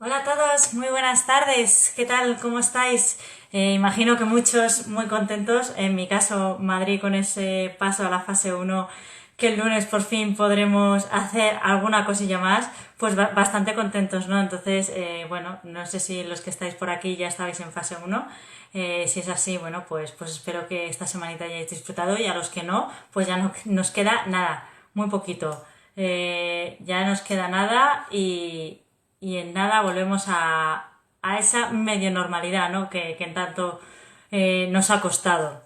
Hola a todos, muy buenas tardes. ¿Qué tal? ¿Cómo estáis? Imagino que muchos muy contentos. En mi caso, Madrid con ese paso a la fase uno, que el lunes por fin podremos hacer alguna cosilla más, pues bastante contentos, ¿no? Entonces, bueno, no sé si los que estáis por aquí ya estabais en fase uno. Si es así, bueno, pues espero que esta semanita hayáis disfrutado y a los que no, pues ya no nos queda nada, muy poquito. Ya nos queda nada y en nada volvemos a esa medio normalidad, ¿no? Que en tanto nos ha costado.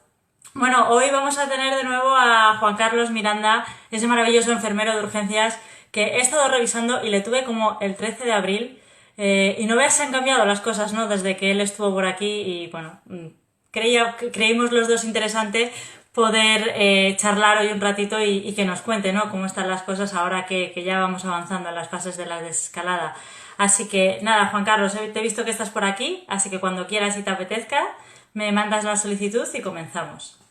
Bueno, hoy vamos a tener de nuevo a Juan Carlos Miranda, ese maravilloso enfermero de urgencias que he estado revisando y le tuve como el 13 de abril. Y no veas, se han cambiado las cosas, ¿no? Desde que él estuvo por aquí y bueno, creímos los dos interesante poder charlar hoy un ratito y que nos cuente, ¿no? Cómo están las cosas ahora que ya vamos avanzando en las fases de la desescalada. Así que nada, Juan Carlos, te he visto que estás por aquí, así que cuando quieras y te apetezca, me mandas la solicitud y comenzamos.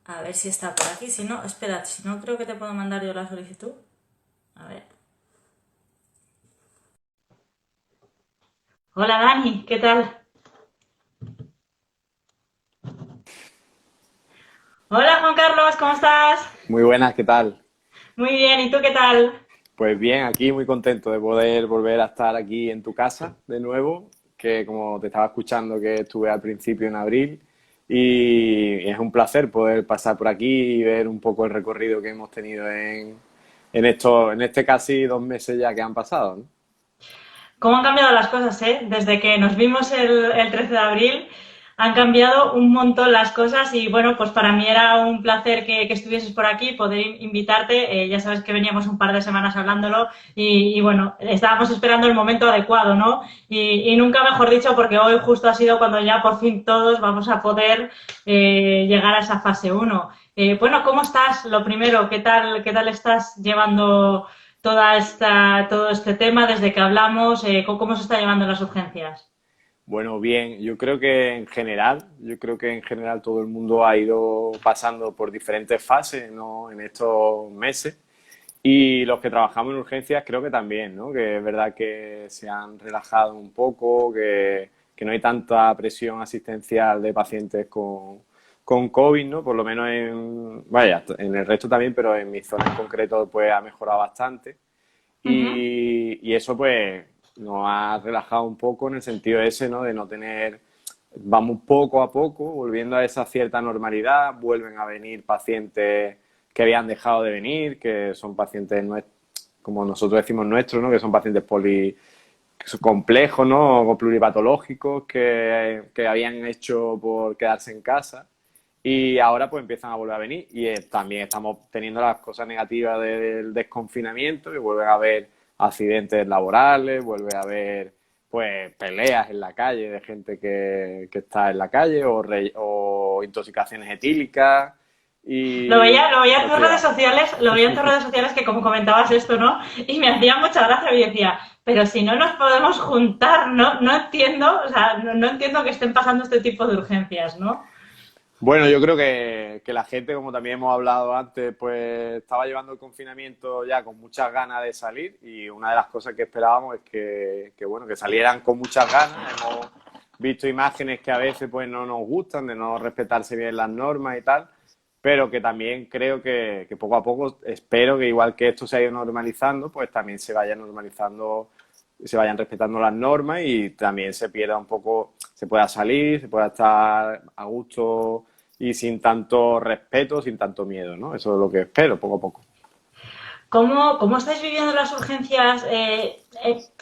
A ver si está por aquí. Si no, espera, si no creo que te puedo mandar yo la solicitud. A ver. Hola Dani, ¿qué tal? Hola Juan Carlos, ¿cómo estás? Muy buenas, ¿qué tal? Muy bien, ¿y tú qué tal? Pues bien, aquí muy contento de poder volver a estar aquí en tu casa de nuevo, que como te estaba escuchando que estuve al principio en abril y es un placer poder pasar por aquí y ver un poco el recorrido que hemos tenido en este casi 2 meses ya que han pasado, ¿no? ¿Cómo han cambiado las cosas, eh? Desde que nos vimos el 13 de abril han cambiado un montón las cosas y bueno, pues para mí era un placer que estuvieses por aquí, poder invitarte. Ya sabes que veníamos un par de semanas hablándolo y bueno, estábamos esperando el momento adecuado, ¿no? Y nunca mejor dicho porque hoy justo ha sido cuando ya por fin todos vamos a poder llegar a esa fase uno. Bueno, ¿cómo estás? Lo primero, qué tal estás llevando todo este tema desde que hablamos? ¿Cómo se está llevando en las urgencias? Bueno, bien, yo creo que en general todo el mundo ha ido pasando por diferentes fases, ¿no? En estos meses. Y los que trabajamos en urgencias creo que también, ¿no? Que es verdad que se han relajado un poco, que no hay tanta presión asistencial de pacientes con COVID, ¿no? Por lo menos vaya, en el resto también, pero en mi zona en concreto pues ha mejorado bastante. Uh -huh. Y eso pues nos ha relajado un poco en el sentido ese, ¿no? De no tener, vamos poco a poco volviendo a esa cierta normalidad, vuelven a venir pacientes que habían dejado de venir, que son pacientes como nosotros decimos nuestros, ¿no? Que son pacientes que son complejos, ¿no? O pluripatológicos que habían hecho por quedarse en casa y ahora pues empiezan a volver a venir y también estamos teniendo las cosas negativas del desconfinamiento, que vuelve a haber accidentes laborales, vuelve a haber pues peleas en la calle de gente que está en la calle o intoxicaciones etílicas y Lo veía en tus redes cualquiera. sociales, lo veía en tus redes sociales que como comentabas esto, ¿no? Y me hacía mucha gracia y decía, pero si no nos podemos juntar, no entiendo, o sea, no entiendo que estén pasando este tipo de urgencias, ¿no? Bueno, yo creo que la gente, como también hemos hablado antes, pues estaba llevando el confinamiento ya con muchas ganas de salir y una de las cosas que esperábamos es bueno, que salieran con muchas ganas. Hemos visto imágenes que a veces pues no nos gustan, de no respetarse bien las normas y tal, pero que también creo que poco a poco espero que igual que esto se ha ido normalizando, pues también se vaya normalizando, se vayan respetando las normas y también se pierda un poco, se pueda salir, se pueda estar a gusto y sin tanto respeto, sin tanto miedo, ¿no? Eso es lo que espero, poco a poco. Cómo estáis viviendo las urgencias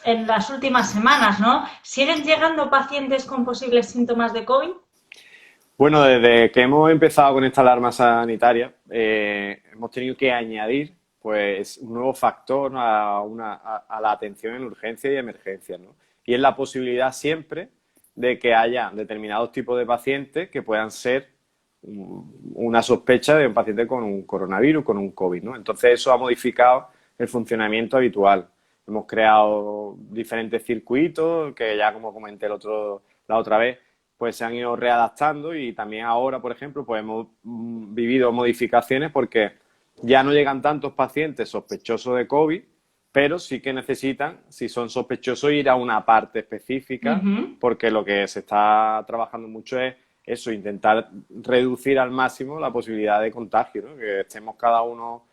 en las últimas semanas, ¿no? ¿Siguen llegando pacientes con posibles síntomas de COVID? Bueno, desde que hemos empezado con esta alarma sanitaria, hemos tenido que añadir pues un nuevo factor a la atención en urgencia y emergencia, ¿no? Y es la posibilidad siempre de que haya determinados tipos de pacientes que puedan ser una sospecha de un paciente con un coronavirus, con un COVID, ¿no? Entonces eso ha modificado el funcionamiento habitual. Hemos creado diferentes circuitos que ya como comenté la otra vez, pues se han ido readaptando y también ahora, por ejemplo, pues hemos vivido modificaciones porque ya no llegan tantos pacientes sospechosos de COVID, pero sí que necesitan, si son sospechosos, ir a una parte específica, Ujú. porque lo que se está trabajando mucho es eso, intentar reducir al máximo la posibilidad de contagio, ¿no? Que estemos cada uno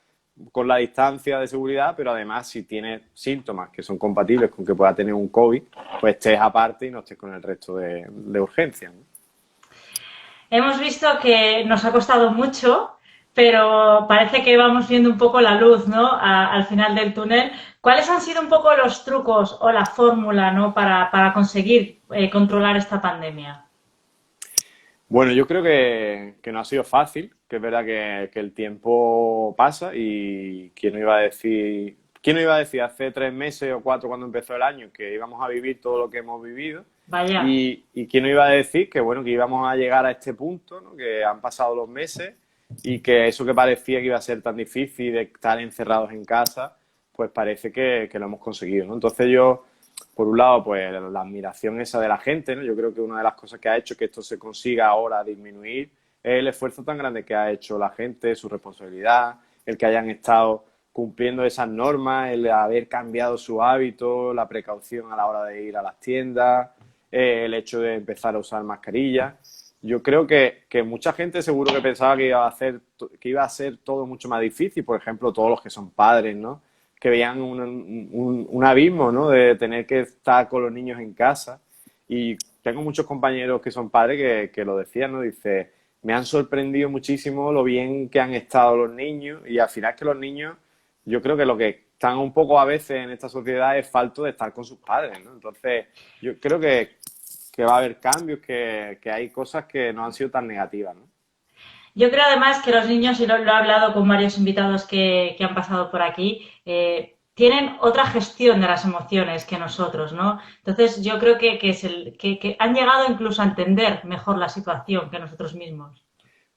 con la distancia de seguridad, pero además si tienes síntomas que son compatibles con que pueda tener un COVID, pues estés aparte y no estés con el resto de urgencias, ¿no? Hemos visto que nos ha costado mucho, pero parece que vamos viendo un poco la luz, ¿no? Al final del túnel. ¿Cuáles han sido un poco los trucos o la fórmula, ¿no? Para conseguir controlar esta pandemia? Bueno, yo creo que no ha sido fácil, que es verdad que el tiempo pasa y quién no iba a decir hace 3 meses o 4 cuando empezó el año que íbamos a vivir todo lo que hemos vivido Vaya. y quién no iba a decir que bueno, que íbamos a llegar a este punto, ¿no? Que han pasado los meses y que eso que parecía que iba a ser tan difícil de estar encerrados en casa, pues parece que lo hemos conseguido, ¿no? Entonces yo por un lado, pues la admiración esa de la gente, ¿no? Yo creo que una de las cosas que ha hecho que esto se consiga ahora disminuir es el esfuerzo tan grande que ha hecho la gente, su responsabilidad, el que hayan estado cumpliendo esas normas, el haber cambiado su hábito, la precaución a la hora de ir a las tiendas, el hecho de empezar a usar mascarillas. Yo creo que mucha gente seguro que pensaba que iba a ser todo mucho más difícil, por ejemplo, todos los que son padres, ¿no? Que veían un abismo, ¿no? De tener que estar con los niños en casa. Y tengo muchos compañeros que son padres que lo decían, ¿no? Dice, me han sorprendido muchísimo lo bien que han estado los niños y al final es que los niños, yo creo que lo que están un poco a veces en esta sociedad es falto de estar con sus padres, ¿no? Entonces, yo creo que va a haber cambios, que hay cosas que no han sido tan negativas, ¿no? Yo creo además que los niños, y lo he hablado con varios invitados que han pasado por aquí, tienen otra gestión de las emociones que nosotros, ¿no? Entonces yo creo que han llegado incluso a entender mejor la situación que nosotros mismos.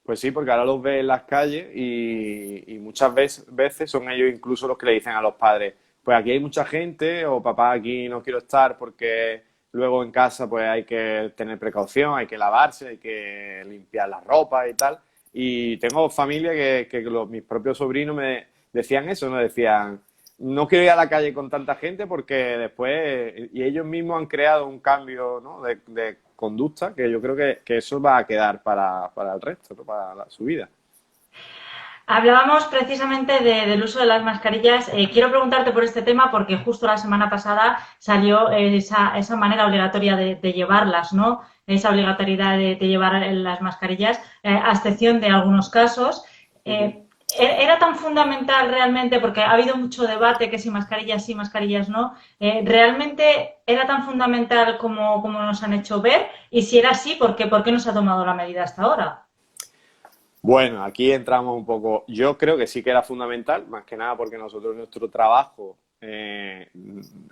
Pues sí, porque ahora los ves en las calles y muchas veces son ellos incluso los que le dicen a los padres, pues aquí hay mucha gente o papá aquí no quiero estar porque luego en casa pues hay que tener precaución, hay que lavarse, hay que limpiar la ropa y tal. Y tengo familia mis propios sobrinos me decían eso, ¿no? Decían, no quiero ir a la calle con tanta gente porque después, y ellos mismos han creado un cambio, ¿no? de conducta que yo creo que eso va a quedar para el resto, ¿no? Para su vida. Hablábamos precisamente del uso de las mascarillas. Quiero preguntarte por este tema porque justo la semana pasada salió esa manera obligatoria de llevarlas, ¿no? Esa obligatoriedad de llevar las mascarillas, a excepción de algunos casos. Uh -huh. ¿Era tan fundamental realmente, porque ha habido mucho debate que si mascarillas sí, mascarillas no, realmente era tan fundamental como nos han hecho ver? Y si era así, ¿por qué no se ha tomado la medida hasta ahora? Bueno, aquí entramos un poco. Yo creo que sí que era fundamental, más que nada porque nuestro trabajo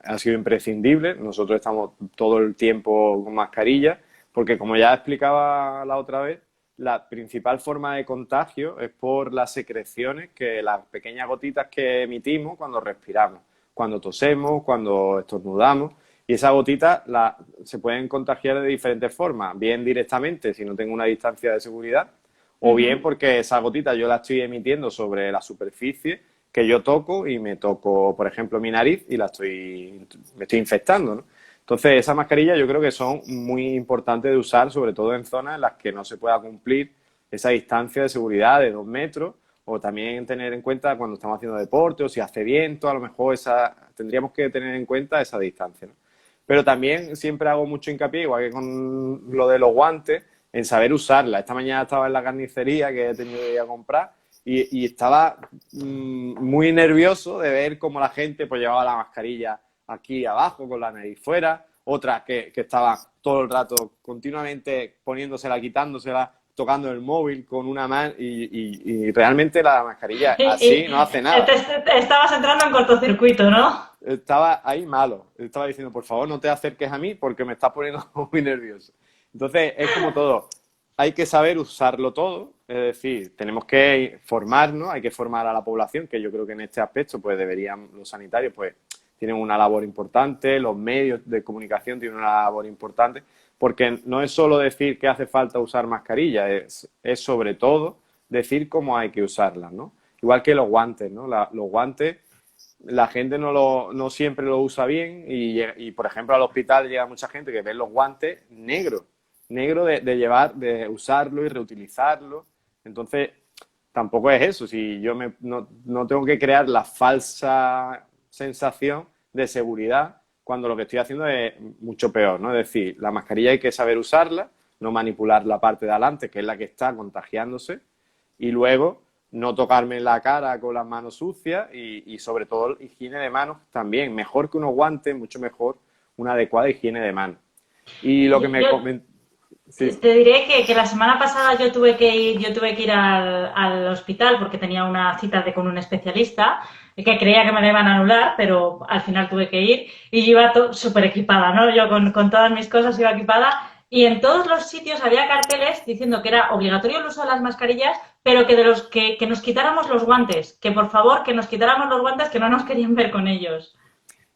ha sido imprescindible. Nosotros estamos todo el tiempo con mascarilla, porque como ya explicaba la otra vez, la principal forma de contagio es por las secreciones, las pequeñas gotitas que emitimos cuando respiramos, cuando tosemos, cuando estornudamos. Y esas gotitas se pueden contagiar de diferentes formas, bien directamente si no tengo una distancia de seguridad, Uh o bien -huh. porque esa gotita yo la estoy emitiendo sobre la superficie que yo toco y me toco, por ejemplo, mi nariz y me estoy infectando, ¿no? Entonces, esas mascarillas yo creo que son muy importantes de usar, sobre todo en zonas en las que no se pueda cumplir esa distancia de seguridad de 2 metros, o también tener en cuenta cuando estamos haciendo deporte o si hace viento, a lo mejor tendríamos que tener en cuenta esa distancia, ¿no? Pero también siempre hago mucho hincapié, igual que con lo de los guantes, en saber usarla. Esta mañana estaba en la carnicería que he tenido que ir a comprar y estaba muy nervioso de ver cómo la gente pues llevaba la mascarilla aquí abajo con la nariz fuera, otras que estaban todo el rato continuamente poniéndosela, quitándosela, tocando el móvil con una mano y realmente la mascarilla así no hace nada. Estabas entrando en cortocircuito, ¿no? Estaba ahí malo. Estaba diciendo, por favor, no te acerques a mí porque me estás poniendo muy nervioso. Entonces, es como todo. Hay que saber usarlo todo. Es decir, tenemos que formarnos, hay que formar a la población, que yo creo que en este aspecto, pues deberían, los sanitarios, pues tienen una labor importante, los medios de comunicación tienen una labor importante, porque no es solo decir que hace falta usar mascarilla, es sobre todo decir cómo hay que usarlas, ¿no? Igual que los guantes, ¿no? Los guantes, la gente no siempre lo usa bien y, por ejemplo, al hospital llega mucha gente que ve los guantes negros, de usarlo y reutilizarlo. Entonces, tampoco es eso. Si yo no tengo que crear la falsa sensación de seguridad cuando lo que estoy haciendo es mucho peor, ¿no? Es decir, la mascarilla hay que saber usarla, no manipular la parte de adelante, que es la que está contagiándose, y luego no tocarme la cara con las manos sucias y sobre todo higiene de manos también. Mejor que unos guantes, mucho mejor una adecuada higiene de manos. Y lo que me Yo comentó... Sí. te diré que la semana pasada yo tuve que ir al hospital porque tenía una cita con un especialista que creía que me la iban a anular, pero al final tuve que ir y yo iba súper equipada, ¿no? Yo con todas mis cosas iba equipada y en todos los sitios había carteles diciendo que era obligatorio el uso de las mascarillas, pero que de los que nos quitáramos los guantes, que por favor que nos quitáramos los guantes, que no nos querían ver con ellos.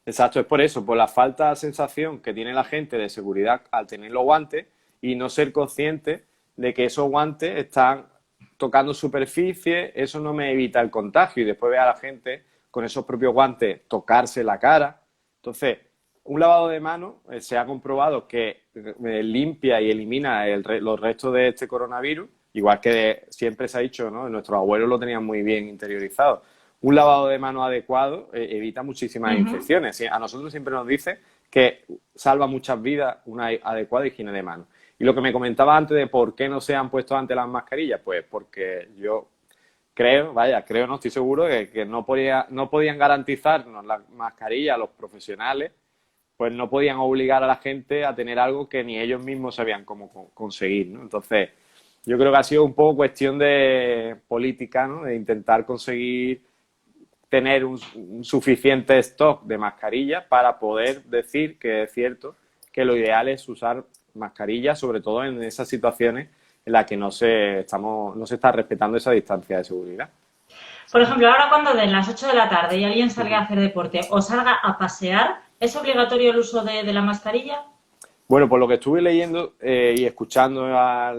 Exacto, es por eso, por la falta de sensación que tiene la gente de seguridad al tener los guantes y no ser consciente de que esos guantes están tocando superficie, eso no me evita el contagio y después ve a la gente con esos propios guantes tocarse la cara. Entonces, un lavado de manos se ha comprobado que limpia y elimina los restos de este coronavirus, igual que siempre se ha dicho, ¿no? Nuestros abuelos lo tenían muy bien interiorizado. Un lavado de manos adecuado evita muchísimas infecciones. ¿Sí? A nosotros siempre nos dice que salva muchas vidas una adecuada higiene de manos. Y lo que me comentaba antes de por qué no se han puesto antes las mascarillas, pues porque yo creo, no estoy seguro, que no podían garantizarnos las mascarillas a los profesionales, pues no podían obligar a la gente a tener algo que ni ellos mismos sabían cómo conseguir, ¿no? Entonces, yo creo que ha sido un poco cuestión de política, ¿no? De intentar conseguir tener un suficiente stock de mascarillas para poder decir que es cierto que lo ideal es usar mascarillas, sobre todo en esas situaciones en las que no se está respetando esa distancia de seguridad. Por ejemplo, ahora cuando den las 8 de la tarde y alguien salga a hacer deporte o salga a pasear, ¿es obligatorio el uso de la mascarilla? Bueno, por lo que estuve leyendo y escuchando a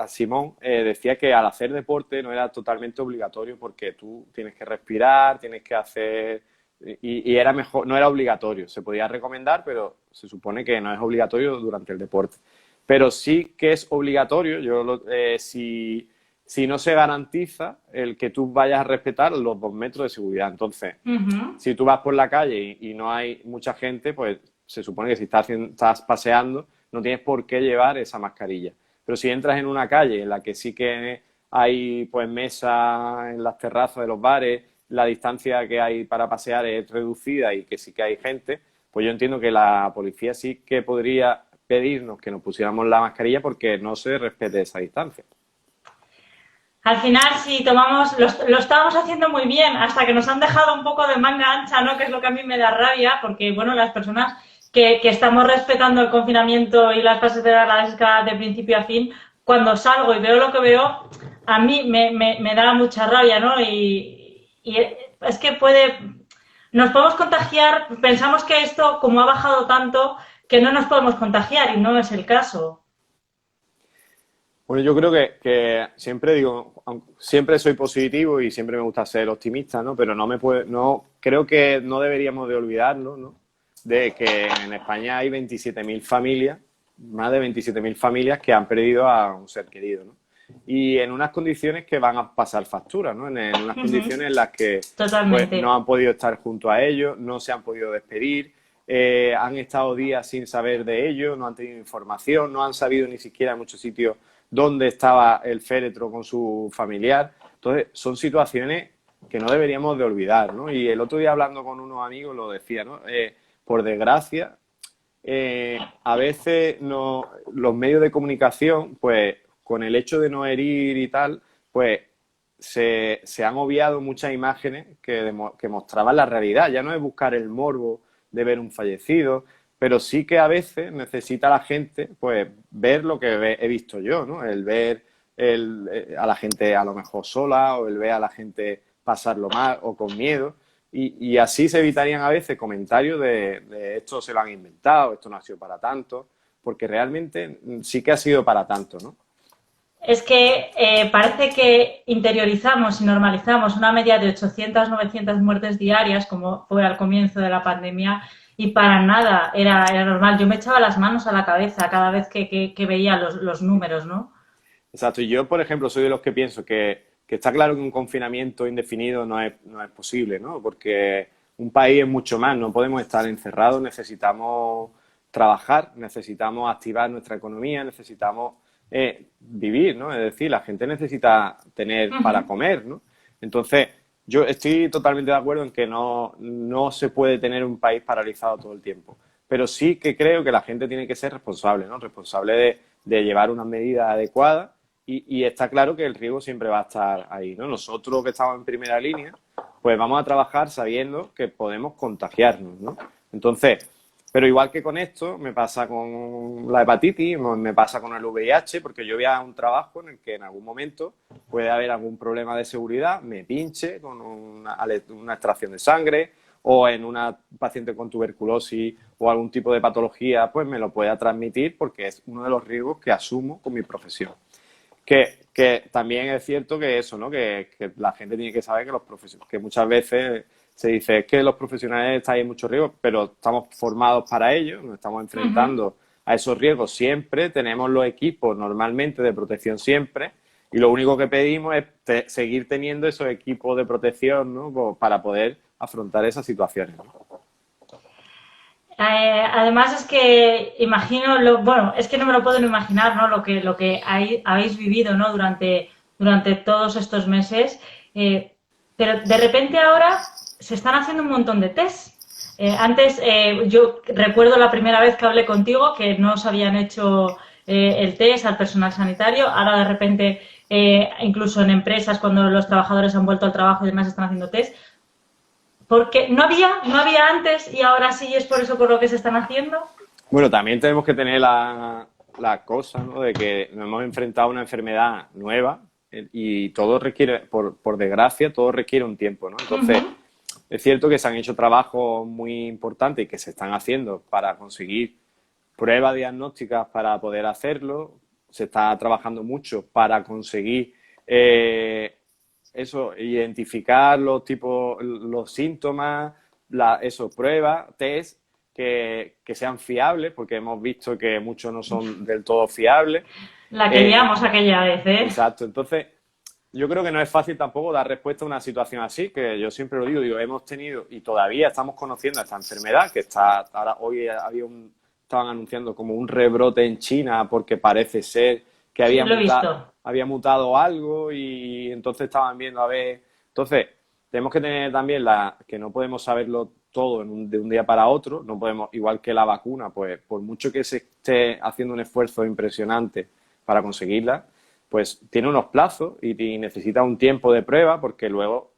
Simón, decía que al hacer deporte no era totalmente obligatorio porque tú tienes que respirar, tienes que hacer... Y era mejor, no era obligatorio, se podía recomendar, pero se supone que no es obligatorio durante el deporte. Pero sí que es obligatorio, si no se garantiza el que tú vayas a respetar los 2 metros de seguridad. Entonces, si tú vas por la calle y no hay mucha gente, pues se supone que si estás paseando no tienes por qué llevar esa mascarilla. Pero si entras en una calle en la que sí que hay pues mesas en las terrazas de los bares, la distancia que hay para pasear es reducida y que sí que hay gente, pues yo entiendo que la policía sí que podría pedirnos que nos pusiéramos la mascarilla porque no se respete esa distancia. Al final, si tomamos, lo estábamos haciendo muy bien, hasta que nos han dejado un poco de manga ancha, ¿no? Que es lo que a mí me da rabia, porque, bueno, las personas que estamos respetando el confinamiento y las fases de la escala de principio a fin, cuando salgo y veo lo que veo, a mí me da mucha rabia, ¿no? Y es que nos podemos contagiar, pensamos que esto, como ha bajado tanto, que no nos podemos contagiar y no es el caso. Bueno, yo creo que siempre digo, siempre soy positivo y siempre me gusta ser optimista, ¿no? Pero creo que no deberíamos de olvidarlo, ¿no? De que en España hay 27.000 familias, más de 27.000 familias que han perdido a un ser querido, ¿no? Y en unas condiciones que van a pasar factura, ¿no? En unas condiciones en las que pues, no han podido estar junto a ellos, no se han podido despedir, han estado días sin saber de ellos, no han tenido información, no han sabido ni siquiera en muchos sitios dónde estaba el féretro con su familiar. Entonces, son situaciones que no deberíamos de olvidar, ¿no? Y el otro día hablando con unos amigos lo decía, ¿no? Por desgracia, a veces los medios de comunicación, pues con el hecho de no herir y tal, pues se han obviado muchas imágenes que mostraban la realidad. Ya no es buscar el morbo de ver un fallecido, pero sí que a veces necesita la gente pues ver lo que he visto yo, ¿no? El ver a la gente a lo mejor sola o el ver a la gente pasarlo mal o con miedo. Y así se evitarían a veces comentarios de esto se lo han inventado, esto no ha sido para tanto, porque realmente sí que ha sido para tanto, ¿no? Es que parece que interiorizamos y normalizamos una media de 800, 900 muertes diarias, como fue al comienzo de la pandemia, y para nada era normal. Yo me echaba las manos a la cabeza cada vez que veía los números, ¿no? Exacto, y yo, por ejemplo, soy de los que pienso que está claro que un confinamiento indefinido no es posible, ¿no? Porque un país es mucho más, no podemos estar encerrados, necesitamos trabajar, necesitamos activar nuestra economía, necesitamos vivir, ¿no? Es decir, la gente necesita tener Ujú. para comer, ¿no? Entonces, yo estoy totalmente de acuerdo en que no se puede tener un país paralizado todo el tiempo, pero sí que creo que la gente tiene que ser responsable, ¿no? Responsable de llevar unas medidas adecuadas y está claro que el riesgo siempre va a estar ahí, ¿no? Nosotros que estamos en primera línea, pues vamos a trabajar sabiendo que podemos contagiarnos, ¿no? Entonces, pero igual que con esto, me pasa con la hepatitis, me pasa con el VIH, porque yo voy a un trabajo en el que en algún momento puede haber algún problema de seguridad, me pinche con una extracción de sangre o en una paciente con tuberculosis o algún tipo de patología, pues me lo pueda transmitir porque es uno de los riesgos que asumo con mi profesión. Que también es cierto que eso, ¿no? Que la gente tiene que saber que los profesionales, que muchas veces se dice es que los profesionales están en mucho riesgo, pero estamos formados para ello, nos estamos Ujú. enfrentando a esos riesgos siempre, tenemos los equipos normalmente de protección siempre, y lo único que pedimos es seguir teniendo esos equipos de protección, ¿no? Para poder afrontar esas situaciones, ¿no? Además es que imagino, bueno, es que no me lo puedo ni imaginar, ¿no? Lo que habéis vivido, ¿no? Durante todos estos meses. Pero de repente ahora se están haciendo un montón de test. Antes, yo recuerdo la primera vez que hablé contigo que no os habían hecho el test al personal sanitario. Ahora de repente, incluso en empresas, cuando los trabajadores han vuelto al trabajo y demás, están haciendo test. Porque no había antes y ahora sí es por eso por lo que se están haciendo. Bueno, también tenemos que tener la cosa, ¿no? De que nos hemos enfrentado a una enfermedad nueva y todo requiere, por desgracia, todo requiere un tiempo, ¿no? Entonces, Ujú. es cierto que se han hecho trabajos muy importantes y que se están haciendo para conseguir pruebas diagnósticas para poder hacerlo. Se está trabajando mucho para conseguir eso, identificar los tipos, los síntomas, eso, pruebas, test que sean fiables, porque hemos visto que muchos no son del todo fiables. La que Eh, liamos aquella vez, ¿eh? exacto, entonces yo creo que no es fácil tampoco dar respuesta a una situación así, que yo siempre lo digo, hemos tenido y todavía estamos conociendo esta enfermedad, que está, ahora hoy estaban anunciando como un rebrote en China porque parece ser que Sí, lo he visto. había mutado algo y entonces estaban viendo a ver. Entonces, tenemos que tener también que no podemos saberlo todo de un día para otro, no podemos, igual que la vacuna, pues por mucho que se esté haciendo un esfuerzo impresionante para conseguirla, pues tiene unos plazos y necesita un tiempo de prueba porque luego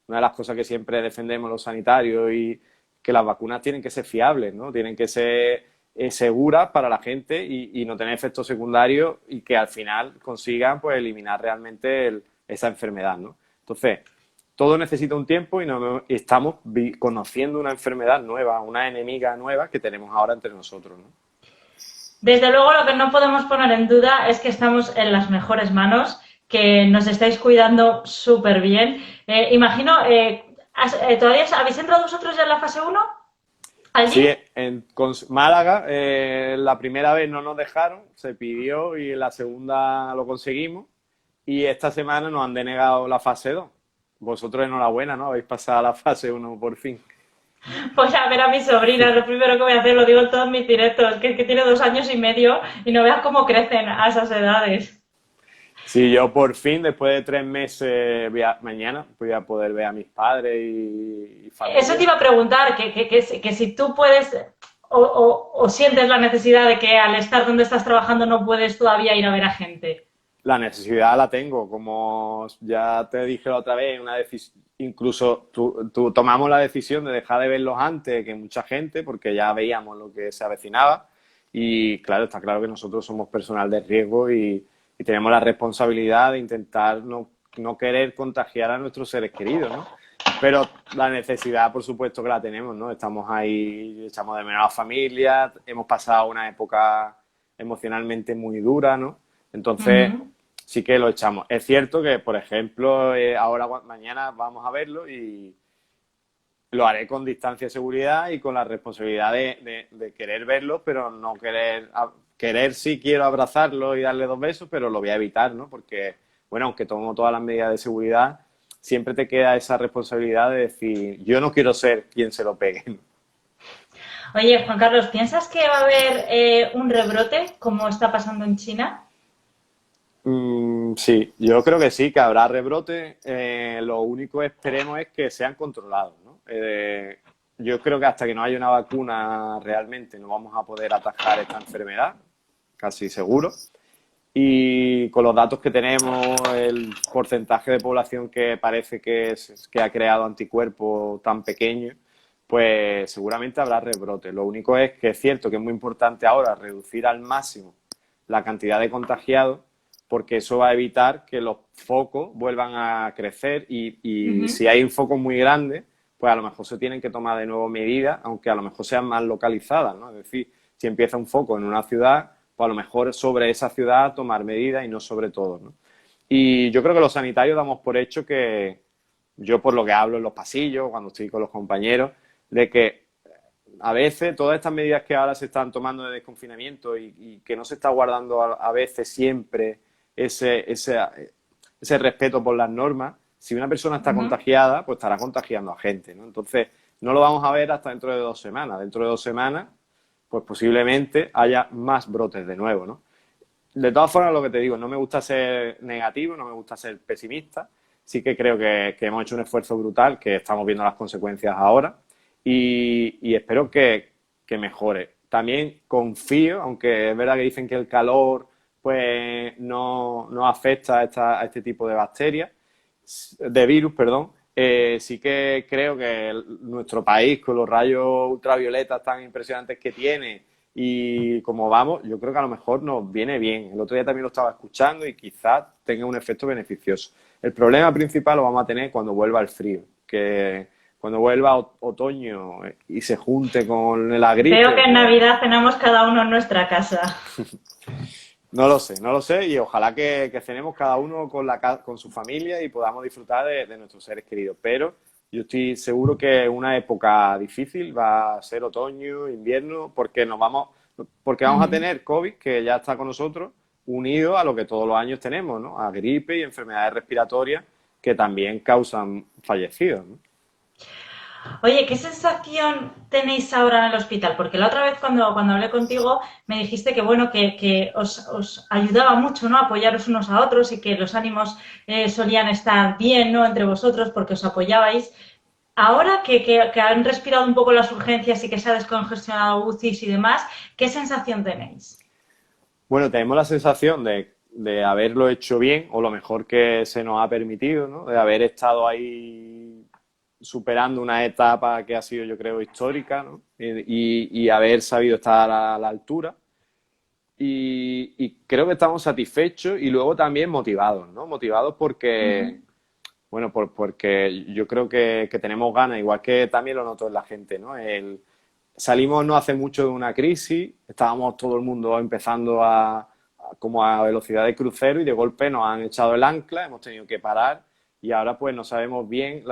una de las cosas que siempre defendemos los sanitarios y que las vacunas tienen que ser fiables, ¿no? Tienen que ser seguras para la gente y no tener efectos secundarios y que al final consigan pues eliminar realmente esa enfermedad, ¿no? Entonces, todo necesita un tiempo y estamos conociendo una enfermedad nueva, una enemiga nueva que tenemos ahora entre nosotros, ¿no? Desde luego, lo que no podemos poner en duda es que estamos en las mejores manos, que nos estáis cuidando súper bien. Imagino, ¿todavía habéis entrado vosotros ya en la fase uno Sí, allí? con Málaga la primera vez no nos dejaron, se pidió y la segunda lo conseguimos y esta semana nos han denegado la fase 2. Vosotros enhorabuena, ¿no? Habéis pasado a la fase uno por fin. Pues a ver a mi sobrina, lo primero que voy a hacer, lo digo en todos mis directos, que tiene 2 años y medio y no veas cómo crecen a esas edades. Sí, yo por fin, después de 3 meses, mañana voy a poder ver a mis padres y Eso te familia. iba a preguntar, que si tú puedes o sientes la necesidad de que al estar donde estás trabajando no puedes todavía ir a ver a gente. La necesidad la tengo, como ya te dije la otra vez, incluso tomamos la decisión de dejar de verlos antes que mucha gente, porque ya veíamos lo que se avecinaba. Y claro, está claro que nosotros somos personal de riesgo y tenemos la responsabilidad de intentar no querer contagiar a nuestros seres queridos, ¿no? Pero la necesidad, por supuesto que la tenemos, ¿no? Estamos ahí, echamos de menos a la familia, hemos pasado una época emocionalmente muy dura, ¿no? Entonces, Ujú. sí que lo echamos. Es cierto que, por ejemplo, ahora mañana vamos a verlo y lo haré con distancia de seguridad y con la responsabilidad de querer verlo, pero no querer, querer sí quiero abrazarlo y darle 2 besos, pero lo voy a evitar, ¿no? Porque, bueno, aunque tomo todas las medidas de seguridad, siempre te queda esa responsabilidad de decir, yo no quiero ser quien se lo pegue, ¿no? Oye, Juan Carlos, ¿piensas que va a haber un rebrote como está pasando en China? Sí, yo creo que sí, que habrá rebrote. Lo único que esperemos es que sean controlados, ¿no? Yo creo que hasta que no haya una vacuna realmente no vamos a poder atajar esta enfermedad, casi seguro. Y con los datos que tenemos, el porcentaje de población que parece que ha creado anticuerpos tan pequeño, pues seguramente habrá rebrote. Lo único es que es cierto que es muy importante ahora reducir al máximo la cantidad de contagiados, porque eso va a evitar que los focos vuelvan a crecer y Ujú. si hay un foco muy grande, pues a lo mejor se tienen que tomar de nuevo medidas, aunque a lo mejor sean más localizadas, ¿no? Es decir, si empieza un foco en una ciudad, pues a lo mejor sobre esa ciudad tomar medidas y no sobre todo, ¿no? Y yo creo que los sanitarios damos por hecho que, yo por lo que hablo en los pasillos, cuando estoy con los compañeros, de que a veces todas estas medidas que ahora se están tomando de desconfinamiento y que no se está guardando a veces siempre ese respeto por las normas, si una persona está Ujú. contagiada, pues estará contagiando a gente, ¿no? Entonces, no lo vamos a ver hasta dentro de 2 semanas. Dentro de 2 semanas, pues posiblemente haya más brotes de nuevo, ¿no? De todas formas, lo que te digo, no me gusta ser negativo, no me gusta ser pesimista. Sí que creo que hemos hecho un esfuerzo brutal, que estamos viendo las consecuencias ahora y espero que mejore. También confío, aunque es verdad que dicen que el calor pues no afecta a este tipo de bacterias, de virus, perdón. Sí que creo que nuestro país, con los rayos ultravioletas tan impresionantes que tiene y como vamos, yo creo que a lo mejor nos viene bien. El otro día también lo estaba escuchando y quizás tenga un efecto beneficioso. El problema principal lo vamos a tener cuando vuelva el frío, que cuando vuelva otoño y se junte con la Veo gripe, que en pues Navidad cenamos cada uno en nuestra casa. no lo sé, no lo sé y ojalá que cenemos cada uno con su familia y podamos disfrutar de nuestros seres queridos. Pero yo estoy seguro que una época difícil va a ser otoño, invierno, porque vamos a Ujú. tener COVID, que ya está con nosotros, unido a lo que todos los años tenemos, ¿no? A gripe y enfermedades respiratorias que también causan fallecidos, ¿no? Oye, ¿qué sensación tenéis ahora en el hospital? Porque la otra vez cuando hablé contigo me dijiste que bueno, que os ayudaba mucho, ¿no? Apoyaros unos a otros y que los ánimos solían estar bien, ¿no? Entre vosotros porque os apoyabais. Ahora que han respirado un poco las urgencias y que se ha descongestionado UCIs y demás, ¿qué sensación tenéis? Bueno, tenemos la sensación de haberlo hecho bien o lo mejor que se nos ha permitido, ¿no? De haber estado ahí superando una etapa que ha sido, yo creo, histórica, ¿no? Y haber sabido estar a la altura. Y creo que estamos satisfechos y luego también motivados, ¿no? Motivados porque, Ujú. bueno, porque yo creo que tenemos ganas, igual que también lo noto en la gente, ¿no? Salimos no hace mucho de una crisis, estábamos todo el mundo empezando como a velocidad de crucero y de golpe nos han echado el ancla, hemos tenido que parar y ahora pues no sabemos bien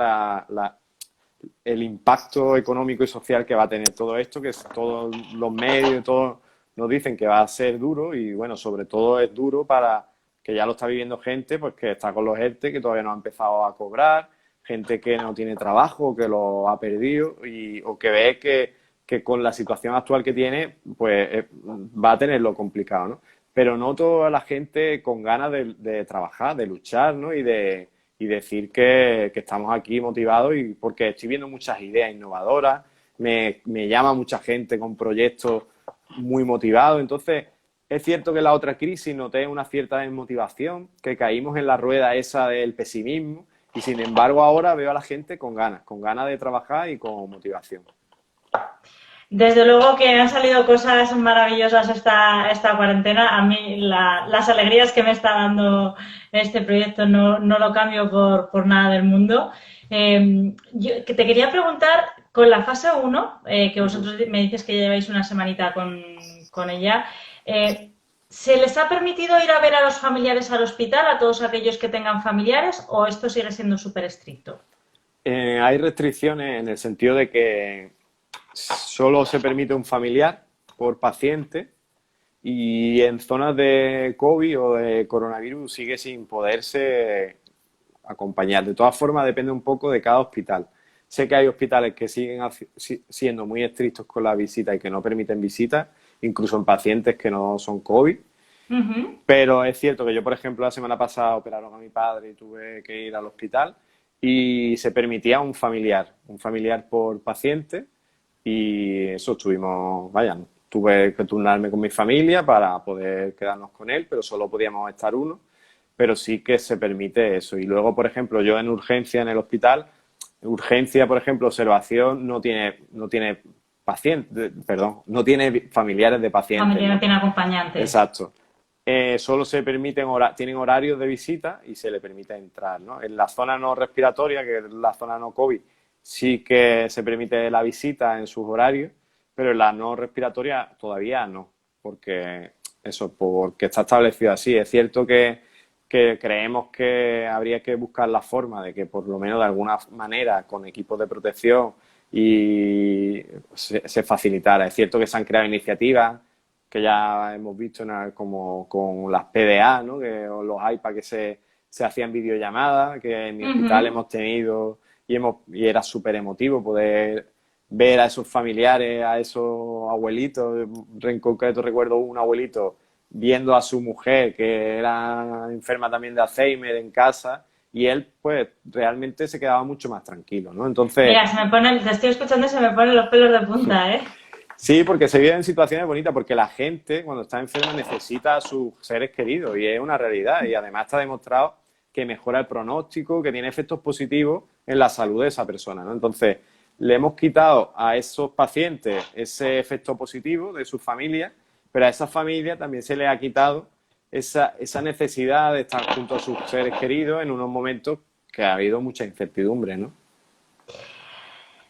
el impacto económico y social que va a tener todo esto, que todos los medios, todos nos dicen que va a ser duro y bueno, sobre todo es duro para que ya lo está viviendo gente pues que está con los ERTE, que todavía no ha empezado a cobrar, gente que no tiene trabajo, que lo ha perdido o que ve que con la situación actual que tiene pues va a tenerlo complicado, ¿no? Pero no toda la gente con ganas de trabajar, de luchar, ¿no? Y decir que estamos aquí motivados y porque estoy viendo muchas ideas innovadoras, me llama mucha gente con proyectos muy motivados. Entonces, es cierto que en la otra crisis noté una cierta desmotivación, que caímos en la rueda esa del pesimismo y sin embargo ahora veo a la gente con ganas de trabajar y con motivación. Desde luego que han salido cosas maravillosas esta cuarentena. A mí las alegrías que me está dando este proyecto no lo cambio por nada del mundo. Yo que te quería preguntar, con la fase uno que Uh -huh. vosotros me dices que lleváis una semanita con ella, eh, ¿Se les ha permitido ir a ver a los familiares al hospital, a todos aquellos que tengan familiares, o esto sigue siendo súper estricto? Hay restricciones en el sentido de que solo se permite un familiar por paciente y en zonas de COVID o de coronavirus sigue sin poderse acompañar. De todas formas, depende un poco de cada hospital. Sé que hay hospitales que siguen siendo muy estrictos con la visita y que no permiten visitas, incluso en pacientes que no son COVID. Ujú. Pero es cierto que yo, por ejemplo, la semana pasada operaron a mi padre y tuve que ir al hospital y se permitía un familiar por paciente y eso estuvimos, vaya, tuve que turnarme con mi familia para poder quedarnos con él, pero solo podíamos estar uno, pero sí que se permite eso. Y luego, por ejemplo, yo en urgencia en el hospital, urgencia, por ejemplo, observación no tiene pacientes, perdón, no tiene familiares de pacientes, Familia no ¿no? tiene acompañantes. Exacto. Solo se permiten tienen horarios de visita y se le permite entrar, ¿no? En la zona no respiratoria, que es la zona no COVID, sí que se permite la visita en sus horarios, pero en la no respiratoria todavía no, porque porque está establecido así. Es cierto que creemos que habría que buscar la forma de que por lo menos de alguna manera con equipos de protección y se facilitara. Es cierto que se han creado iniciativas que ya hemos visto como con las PDA, ¿no? O los iPads que se hacían videollamadas, que en mi hospital Ujú. hemos tenido y era súper emotivo poder ver a esos familiares, a esos abuelitos. En concreto recuerdo un abuelito viendo a su mujer que era enferma también de Alzheimer en casa y él pues realmente se quedaba mucho más tranquilo, ¿no? Entonces, Mira, te estoy escuchando y se me ponen los pelos de punta, ¿eh? sí, porque se viven situaciones bonitas, porque la gente cuando está enferma necesita a sus seres queridos y es una realidad y además está demostrado que mejora el pronóstico, que tiene efectos positivos en la salud de esa persona, ¿no? Entonces, le hemos quitado a esos pacientes ese efecto positivo de su familia, pero a esa familia también se le ha quitado esa necesidad de estar junto a sus seres queridos en unos momentos que ha habido mucha incertidumbre, ¿no?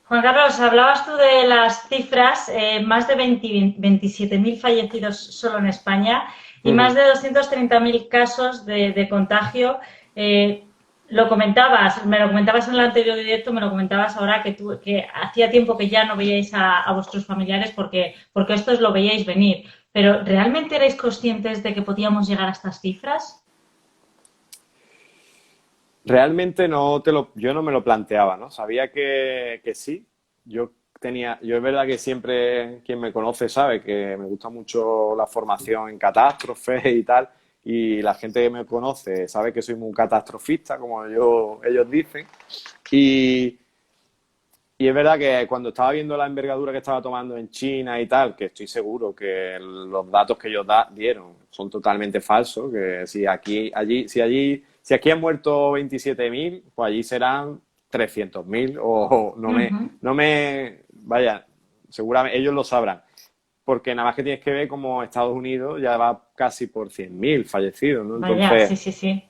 Juan Carlos, hablabas tú de las cifras, más de 27.000 fallecidos solo en España y más Ujú. de 230.000 casos de contagio. Eh, me lo comentabas en el anterior directo, me lo comentabas ahora que hacía tiempo que ya no veíais a vuestros familiares porque estos lo veíais venir. Pero ¿realmente erais conscientes de que podíamos llegar a estas cifras? Realmente yo no me lo planteaba, ¿no? Sabía que sí. Yo es verdad que siempre quien me conoce sabe que me gusta mucho la formación en catástrofes y tal, y la gente que me conoce sabe que soy muy catastrofista, como ellos dicen, y, y es verdad que cuando estaba viendo la envergadura que estaba tomando en China y tal, que estoy seguro que los datos que ellos dieron son totalmente falsos, que si aquí han muerto 27.000, pues allí serán 300.000 o Ujú. vaya, seguramente ellos lo sabrán, porque nada más que tienes que ver como Estados Unidos ya va casi por 100.000 fallecidos, ¿no? Vaya, Entonces, sí, sí, sí.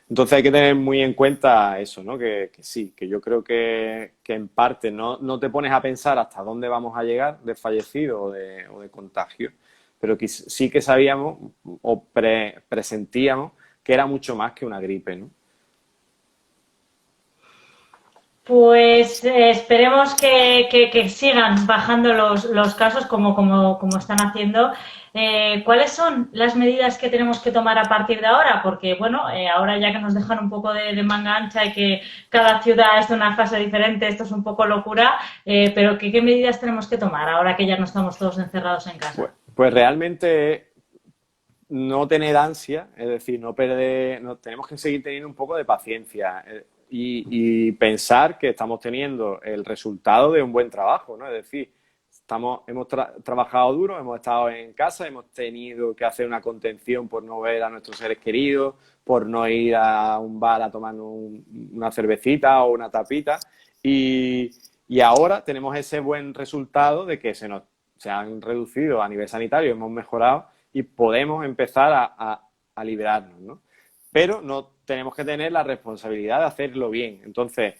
entonces hay que tener muy en cuenta eso, ¿no? Que sí, que yo creo que en parte no te pones a pensar hasta dónde vamos a llegar de fallecido o de contagio, pero que sí que sabíamos o presentíamos que era mucho más que una gripe, ¿no? Pues esperemos que sigan bajando los casos como están haciendo. ¿Cuáles son las medidas que tenemos que tomar a partir de ahora? Porque, bueno, ahora ya que nos dejan un poco de manga ancha y que cada ciudad es de una fase diferente, esto es un poco locura, pero ¿qué medidas tenemos que tomar ahora que ya no estamos todos encerrados en Pues, casa? pues realmente no tener ansia, es decir, no perder, tenemos que seguir teniendo un poco de paciencia y pensar que estamos teniendo el resultado de un buen trabajo, ¿no? Es decir, hemos trabajado duro, hemos estado en casa, hemos tenido que hacer una contención por no ver a nuestros seres queridos, por no ir a un bar a tomar una cervecita o una tapita y, y ahora tenemos ese buen resultado de que se han reducido a nivel sanitario, hemos mejorado y podemos empezar a liberarnos, ¿no? Pero no tenemos que tener la responsabilidad de hacerlo bien. Entonces,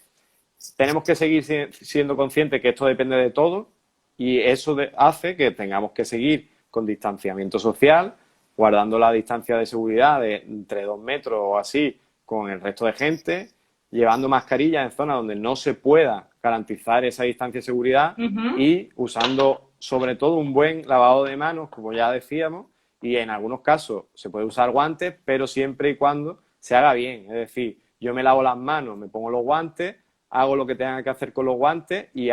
tenemos que seguir siendo conscientes que esto depende de todo y eso hace que tengamos que seguir con distanciamiento social, guardando la distancia de seguridad de entre 2 metros o así con el resto de gente, llevando mascarilla en zonas donde no se pueda garantizar esa distancia de seguridad Ujú. y usando sobre todo un buen lavado de manos, como ya decíamos, y en algunos casos se puede usar guantes, pero siempre y cuando se haga bien. Es decir, yo me lavo las manos, me pongo los guantes, hago lo que tenga que hacer con los guantes y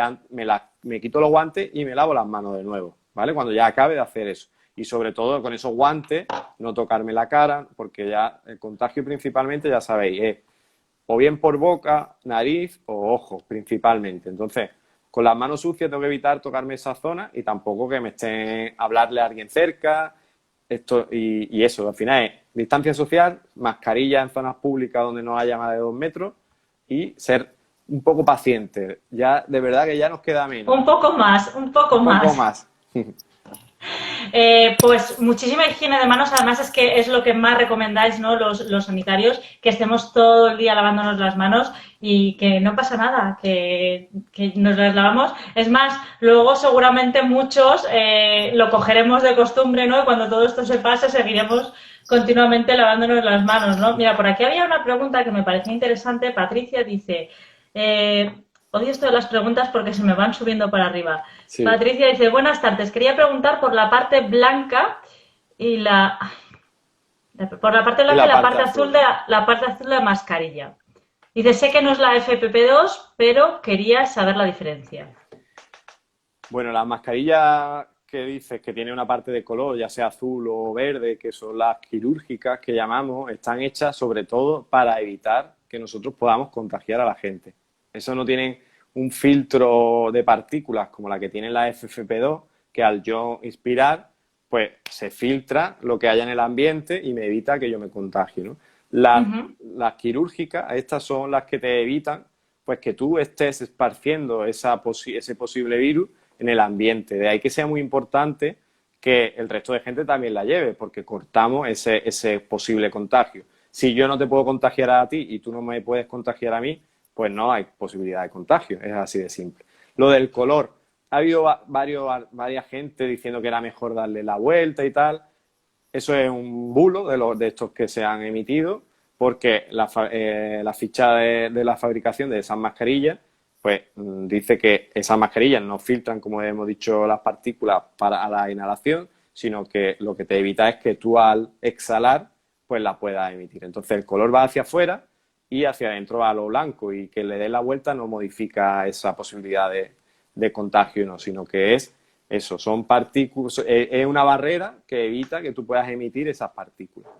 me quito los guantes y me lavo las manos de nuevo, ¿vale? Cuando ya acabe de hacer eso. Y sobre todo con esos guantes, no tocarme la cara, porque ya el contagio principalmente, ya sabéis, es o bien por boca, nariz o ojos principalmente. Entonces, con las manos sucias tengo que evitar tocarme esa zona y tampoco que me estén hablarle a alguien cerca. Y eso, al final es distancia social, mascarilla en zonas públicas donde no haya más de 2 metros y ser un poco paciente. Ya, de verdad que ya nos queda menos. Un poco más, un Un poco poco más. más. Pues muchísima higiene de manos, además es que es lo que más recomendáis, ¿no? Los sanitarios, que estemos todo el día lavándonos las manos y que no pasa nada, que nos las lavamos. Es más, luego seguramente muchos lo cogeremos de costumbre, ¿no? Y cuando todo esto se pase seguiremos continuamente lavándonos las manos, ¿no? Mira, por aquí había una pregunta que me parecía interesante. Patricia dice, eh, odio esto de las preguntas porque se me van subiendo para arriba. Sí. Patricia dice, buenas tardes, quería preguntar por la parte blanca y por la parte Y blanca y la la parte parte azul azul. la parte azul de la mascarilla. Dice, sé que no es la FPP2, pero quería saber la diferencia. Bueno, las mascarillas que dices que tiene una parte de color, ya sea azul o verde, que son las quirúrgicas que llamamos, están hechas sobre todo para evitar que nosotros podamos contagiar a la gente. Eso no tienen un filtro de partículas como la que tiene la FFP2, que al yo inspirar, pues se filtra lo que haya en el ambiente y me evita que yo me contagie, ¿no? Ujú. Las quirúrgicas, estas son las que te evitan pues que tú estés esparciendo ese posible virus en el ambiente. De ahí que sea muy importante que el resto de gente también la lleve, porque cortamos ese posible contagio. Si yo no te puedo contagiar a ti y tú no me puedes contagiar a mí, pues no hay posibilidad de contagio. Es así de simple. Lo del color. Ha habido varias gente diciendo que era mejor darle la vuelta y tal. Eso es un bulo de estos que se han emitido, porque la ficha de la fabricación de esas mascarillas pues dice que esas mascarillas no filtran, como hemos dicho, las partículas para la inhalación, sino que lo que te evita es que tú al exhalar pues la puedas emitir. Entonces el color va hacia afuera y hacia adentro va a lo blanco, y que le dé la vuelta no modifica esa posibilidad de contagio, no, sino que es eso, son partículas, es una barrera que evita que tú puedas emitir esas partículas.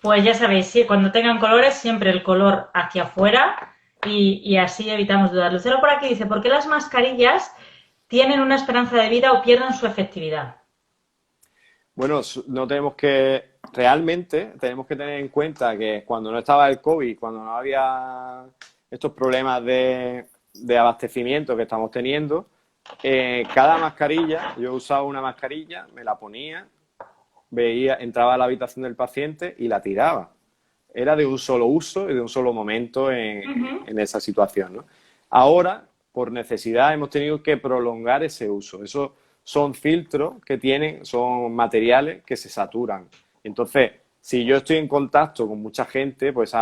Pues ya sabéis, sí, cuando tengan colores, siempre el color hacia afuera y así evitamos dudar. Lucero por aquí dice, ¿por qué las mascarillas tienen una esperanza de vida o pierden su efectividad? Bueno, no tenemos realmente tenemos que tener en cuenta que cuando no estaba el COVID, cuando no había estos problemas de abastecimiento que estamos teniendo, cada mascarilla, yo usaba una mascarilla, me la ponía, entraba a la habitación del paciente y la tiraba. Era de un solo uso y de un solo momento Ujú. en esa situación, ¿no? Ahora, por necesidad, hemos tenido que prolongar ese uso. Esos son filtros que tienen, son materiales que se saturan. Entonces, si yo estoy en contacto con mucha gente, pues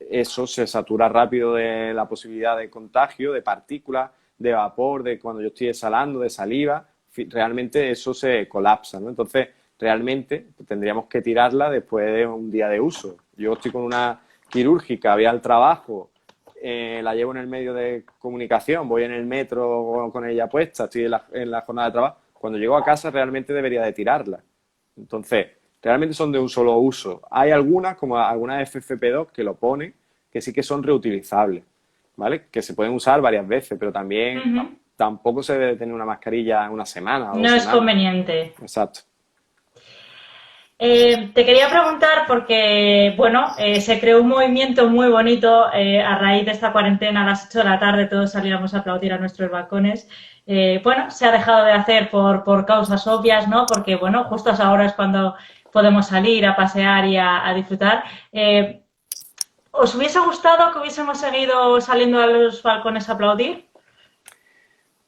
eso se satura rápido de la posibilidad de contagio, de partículas, de vapor, de cuando yo estoy exhalando, de saliva. Realmente eso se colapsa, ¿no? Entonces, realmente tendríamos que tirarla después de un día de uso. Yo estoy con una quirúrgica, voy al trabajo, la llevo en el medio de comunicación, voy en el metro con ella puesta, estoy en la jornada de trabajo. Cuando llego a casa realmente debería de tirarla. Entonces, realmente son de un solo uso. Hay algunas, como algunas FFP2, que lo ponen, que sí que son reutilizables, ¿vale? Que se pueden usar varias veces, pero también Ujú. tampoco se debe tener una mascarilla una semana o No 2 semanas. es conveniente. Exacto. Te quería preguntar porque, bueno, se creó un movimiento muy bonito a raíz de esta cuarentena a las 8 de la tarde, todos salíamos a aplaudir a nuestros balcones. Bueno, se ha dejado de hacer por causas obvias, ¿no? Porque, bueno, justo a esa hora es cuando podemos salir a pasear y a disfrutar. ¿Os hubiese gustado que hubiésemos seguido saliendo a los balcones a aplaudir?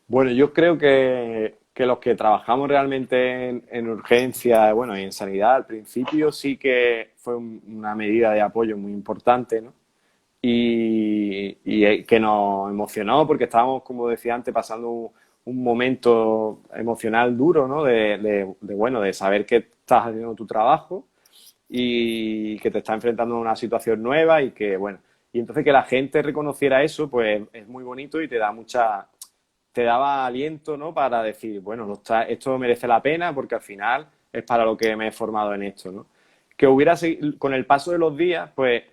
Bueno, yo creo que que los que trabajamos realmente en urgencia, bueno, y en sanidad al principio sí que fue una medida de apoyo muy importante, ¿no? Y que nos emocionó porque estábamos, como decía antes, pasando un momento emocional duro, ¿no? Bueno, de saber que estás haciendo tu trabajo y que te estás enfrentando a una situación nueva y que, bueno, y entonces que la gente reconociera eso, pues es muy bonito y te daba aliento, ¿no? Para decir, bueno, esto merece la pena porque al final es para lo que me he formado en esto, ¿no? Que con el paso de los días, pues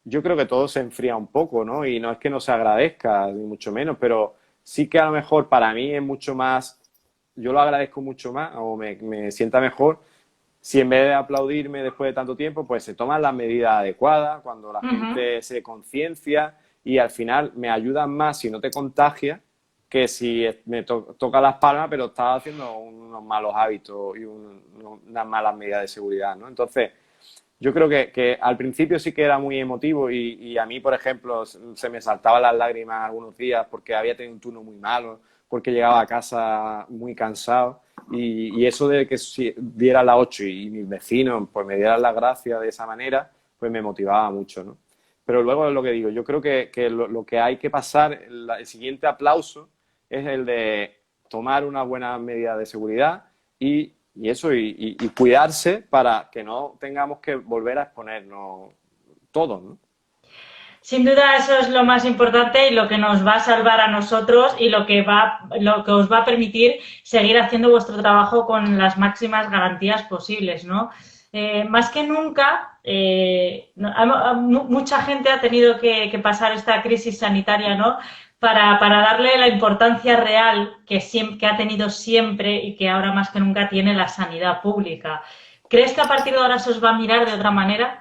yo creo que todo se enfría un poco, ¿no? Y no es que no se agradezca, ni mucho menos, pero sí que a lo mejor para mí es mucho más, yo lo agradezco mucho más o me sienta mejor si en vez de aplaudirme después de tanto tiempo, pues se toman las medidas adecuadas, cuando la Ujú. gente se conciencia y al final me ayudan más si no te contagias que si toca las palmas pero estás haciendo unos malos hábitos y unas malas medidas de seguridad, ¿no? Entonces, yo creo que al principio sí que era muy emotivo y a mí, por ejemplo, se me saltaban las lágrimas algunos días porque había tenido un turno muy malo, porque llegaba a casa muy cansado y eso de que si diera las 8 y mis vecinos pues me dieran las gracias de esa manera, pues me motivaba mucho, ¿no? Pero luego es lo que digo, yo creo que lo que hay que pasar, el siguiente aplauso es el de tomar una buena medida de seguridad y eso, y cuidarse para que no tengamos que volver a exponernos todos, ¿no? Sin duda eso es lo más importante y lo que nos va a salvar a nosotros y lo que os va a permitir seguir haciendo vuestro trabajo con las máximas garantías posibles, ¿no? Más que nunca, mucha gente ha tenido que pasar esta crisis sanitaria, ¿no? Para darle la importancia real que ha tenido siempre y que ahora más que nunca tiene la sanidad pública. ¿Crees que a partir de ahora se os va a mirar de otra manera?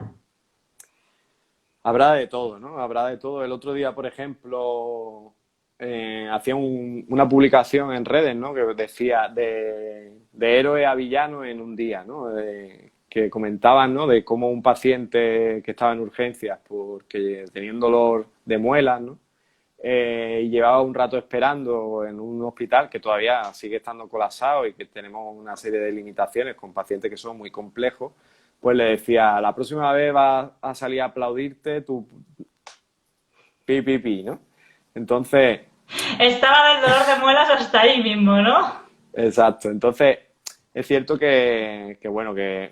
Habrá de todo, ¿no? Habrá de todo. El otro día, por ejemplo, hacía una publicación en redes, ¿no? Que decía de héroe a villano en un día, ¿no? Que comentaban, ¿no? De cómo un paciente que estaba en urgencias porque tenía un dolor de muelas, ¿no? Y llevaba un rato esperando en un hospital que todavía sigue estando colapsado y que tenemos una serie de limitaciones con pacientes que son muy complejos, pues le decía, la próxima vez vas a salir a aplaudirte tu pi, ¿no? Entonces, Estaba del dolor de muelas hasta ahí mismo, ¿no? exacto. Entonces, es cierto bueno, que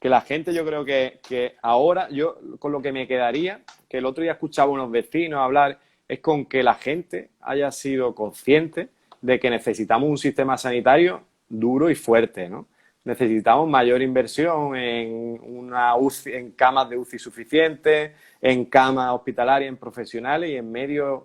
la gente yo creo que ahora, yo con lo que me quedaría, que el otro día escuchaba a unos vecinos hablar, es con que la gente haya sido consciente de que necesitamos un sistema sanitario duro y fuerte, ¿no? Necesitamos mayor inversión en en camas de UCI suficientes, en camas hospitalarias, en profesionales y en medios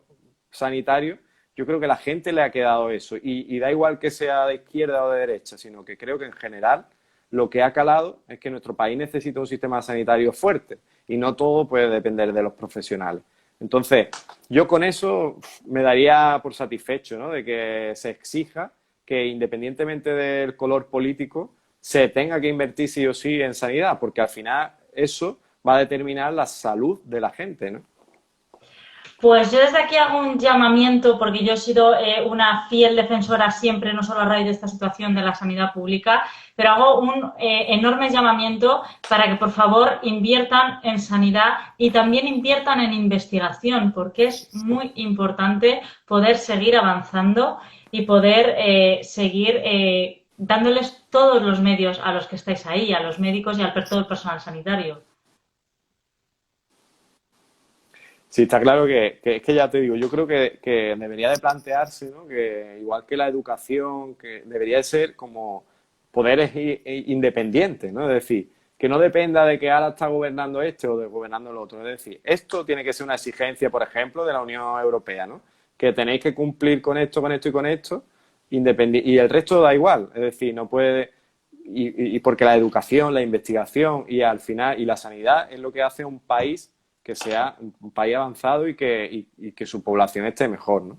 sanitarios. Yo creo que a la gente le ha quedado eso y da igual que sea de izquierda o de derecha, sino que creo que en general lo que ha calado es que nuestro país necesita un sistema sanitario fuerte y no todo puede depender de los profesionales. Entonces, yo con eso me daría por satisfecho, ¿no? De que se exija que independientemente del color político se tenga que invertir sí o sí en sanidad, porque al final eso va a determinar la salud de la gente, ¿no? Pues yo desde aquí hago un llamamiento, porque yo he sido una fiel defensora siempre, no solo a raíz de esta situación de la sanidad pública, pero hago un enorme llamamiento para que por favor inviertan en sanidad y también inviertan en investigación, porque es muy importante poder seguir avanzando y poder seguir dándoles todos los medios a los que estáis ahí, a los médicos y al todo el personal sanitario. Sí, está claro que es que ya te digo, yo creo que debería de plantearse, ¿no? Que igual que la educación, que debería de ser como poderes independientes, ¿no? Es decir, que no dependa de que ahora está gobernando este o de gobernando el otro. Es decir, esto tiene que ser una exigencia, por ejemplo, de la Unión Europea, ¿no? Que tenéis que cumplir con esto, con esto y con esto, y el resto da igual. Es decir, no puede. Y porque la educación, la investigación y al final, y la sanidad es lo que hace un país que sea un país avanzado y que su población esté mejor, ¿no?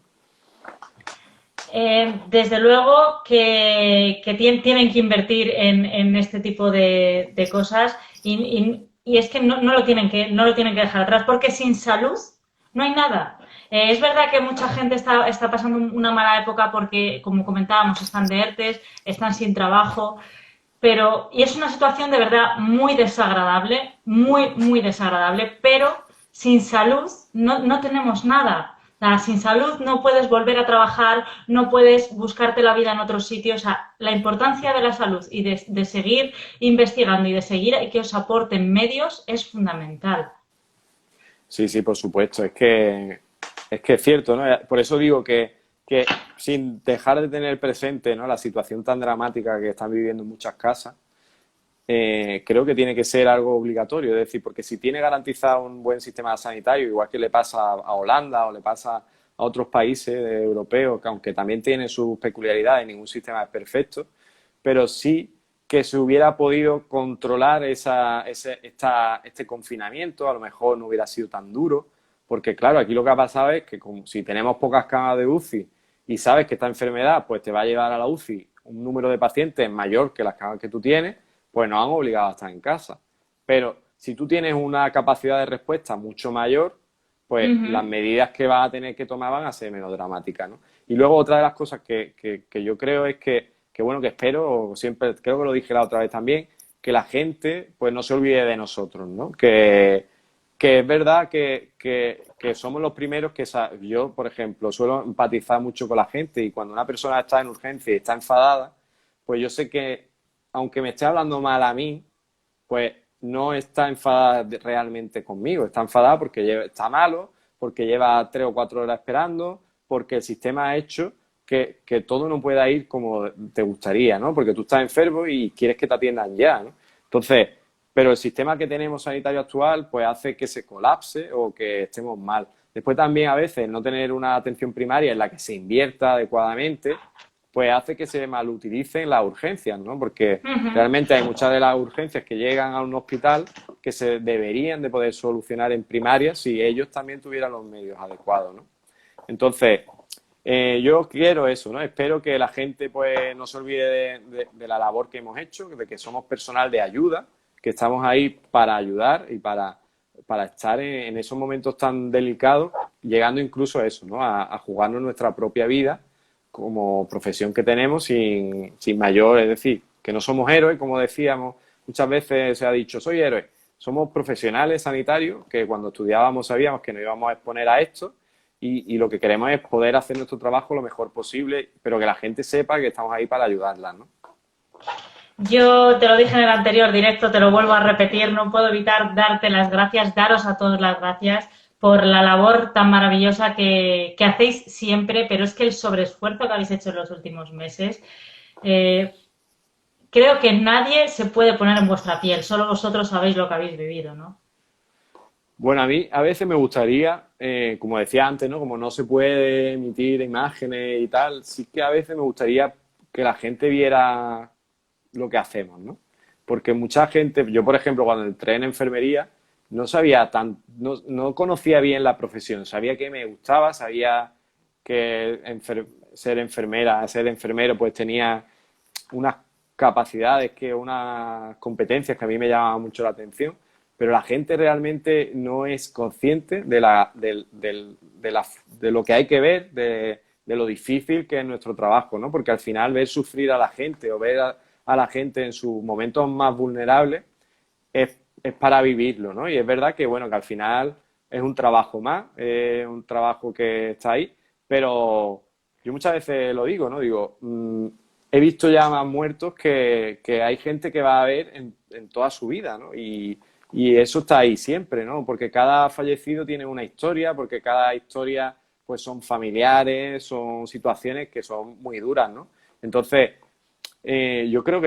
Desde luego que tienen que invertir en este tipo de cosas y es que no lo tienen que dejar atrás porque sin salud no hay nada. Es verdad que mucha gente está pasando una mala época porque, como comentábamos, están de ERTES, están sin trabajo, pero, y es una situación de verdad muy desagradable, muy, muy desagradable, pero sin salud no tenemos nada. Sin salud no puedes volver a trabajar, no puedes buscarte la vida en otros sitios. O sea, la importancia de la salud y de seguir investigando y de seguir que os aporten medios es fundamental. Sí, sí, por supuesto. Es que es cierto, ¿no? Por eso digo que sin dejar de tener presente, ¿no?, la situación tan dramática que están viviendo muchas casas, creo que tiene que ser algo obligatorio. Es decir, porque si tiene garantizado un buen sistema sanitario, igual que le pasa a Holanda o le pasa a otros países europeos, que aunque también tienen sus peculiaridades, ningún sistema es perfecto, pero sí que se hubiera podido controlar este confinamiento, a lo mejor no hubiera sido tan duro, porque claro, aquí lo que ha pasado es que como si tenemos pocas camas de UCI y sabes que esta enfermedad pues te va a llevar a la UCI un número de pacientes mayor que las camas que tú tienes, pues nos han obligado a estar en casa. Pero si tú tienes una capacidad de respuesta mucho mayor, pues las Ujú. medidas que vas a tener que tomar van a ser menos dramáticas, ¿no? Y luego otra de las cosas que yo creo es que, bueno, que espero, siempre creo que lo dije la otra vez también, que la gente pues no se olvide de nosotros, ¿no? Que es verdad que somos los primeros que yo, por ejemplo, suelo empatizar mucho con la gente y cuando una persona está en urgencia y está enfadada, pues yo sé que aunque me esté hablando mal a mí, pues no está enfadada realmente conmigo, está enfadada porque está malo, porque lleva 3 o 4 horas esperando, porque el sistema ha hecho que todo no pueda ir como te gustaría, ¿no? Porque tú estás enfermo y quieres que te atiendan ya, ¿no? Entonces, pero el sistema que tenemos sanitario actual pues hace que se colapse o que estemos mal. Después también a veces no tener una atención primaria en la que se invierta adecuadamente, pues hace que se malutilicen las urgencias, ¿no? Porque Ujú. realmente hay muchas de las urgencias que llegan a un hospital que se deberían de poder solucionar en primaria si ellos también tuvieran los medios adecuados, ¿no? Entonces, yo quiero eso, ¿no? Espero que la gente pues no se olvide de la labor que hemos hecho, de que somos personal de ayuda, que estamos ahí para ayudar y para estar en esos momentos tan delicados, llegando incluso a eso, ¿no? A jugarnos nuestra propia vida como profesión que tenemos sin mayor, es decir, que no somos héroes, como decíamos, muchas veces se ha dicho, soy héroe, somos profesionales sanitarios que cuando estudiábamos sabíamos que nos íbamos a exponer a esto y lo que queremos es poder hacer nuestro trabajo lo mejor posible, pero que la gente sepa que estamos ahí para ayudarla, ¿no? Yo te lo dije en el anterior directo, te lo vuelvo a repetir, no puedo evitar darte las gracias, daros a todos las gracias por la labor tan maravillosa que hacéis siempre, pero es que el sobreesfuerzo que habéis hecho en los últimos meses, eh, creo que nadie se puede poner en vuestra piel, solo vosotros sabéis lo que habéis vivido, ¿no? Bueno, a mí a veces me gustaría, como decía antes, ¿no? Como no se puede emitir imágenes y tal, sí que a veces me gustaría que la gente viera lo que hacemos, ¿no? Porque mucha gente, yo por ejemplo, cuando entré en enfermería, no conocía bien la profesión, sabía que me gustaba, sabía que ser enfermera, ser enfermero, pues tenía unas capacidades, unas competencias que a mí me llamaban mucho la atención, pero la gente realmente no es consciente de lo que hay que ver, de lo difícil que es nuestro trabajo, ¿no? Porque al final ver sufrir a la gente o ver a la gente en sus momentos más vulnerables es para vivirlo, ¿no? Y es verdad que, bueno, que al final es un trabajo más, es un trabajo que está ahí, pero yo muchas veces lo digo, ¿no? Digo, he visto ya más muertos que hay gente que va a ver en toda su vida, ¿no? Y eso está ahí siempre, ¿no? Porque cada fallecido tiene una historia, porque cada historia, pues son familiares, son situaciones que son muy duras, ¿no? Entonces, yo creo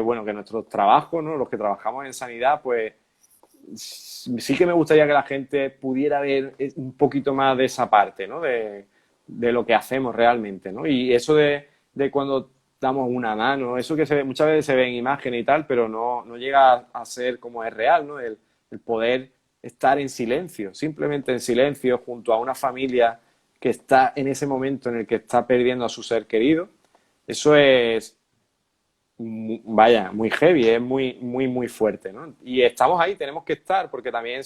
bueno, que nuestros trabajos, ¿no? Los que trabajamos en sanidad, pues sí que me gustaría que la gente pudiera ver un poquito más de esa parte, ¿no? De lo que hacemos realmente, ¿no? Y eso de cuando damos una mano, eso que muchas veces se ve en imágenes y tal, pero no llega a ser como es real, ¿no? El poder estar en silencio, simplemente en silencio, junto a una familia que está en ese momento en el que está perdiendo a su ser querido, eso es vaya, muy heavy, es muy, muy, muy fuerte, ¿no? Y estamos ahí, tenemos que estar, porque también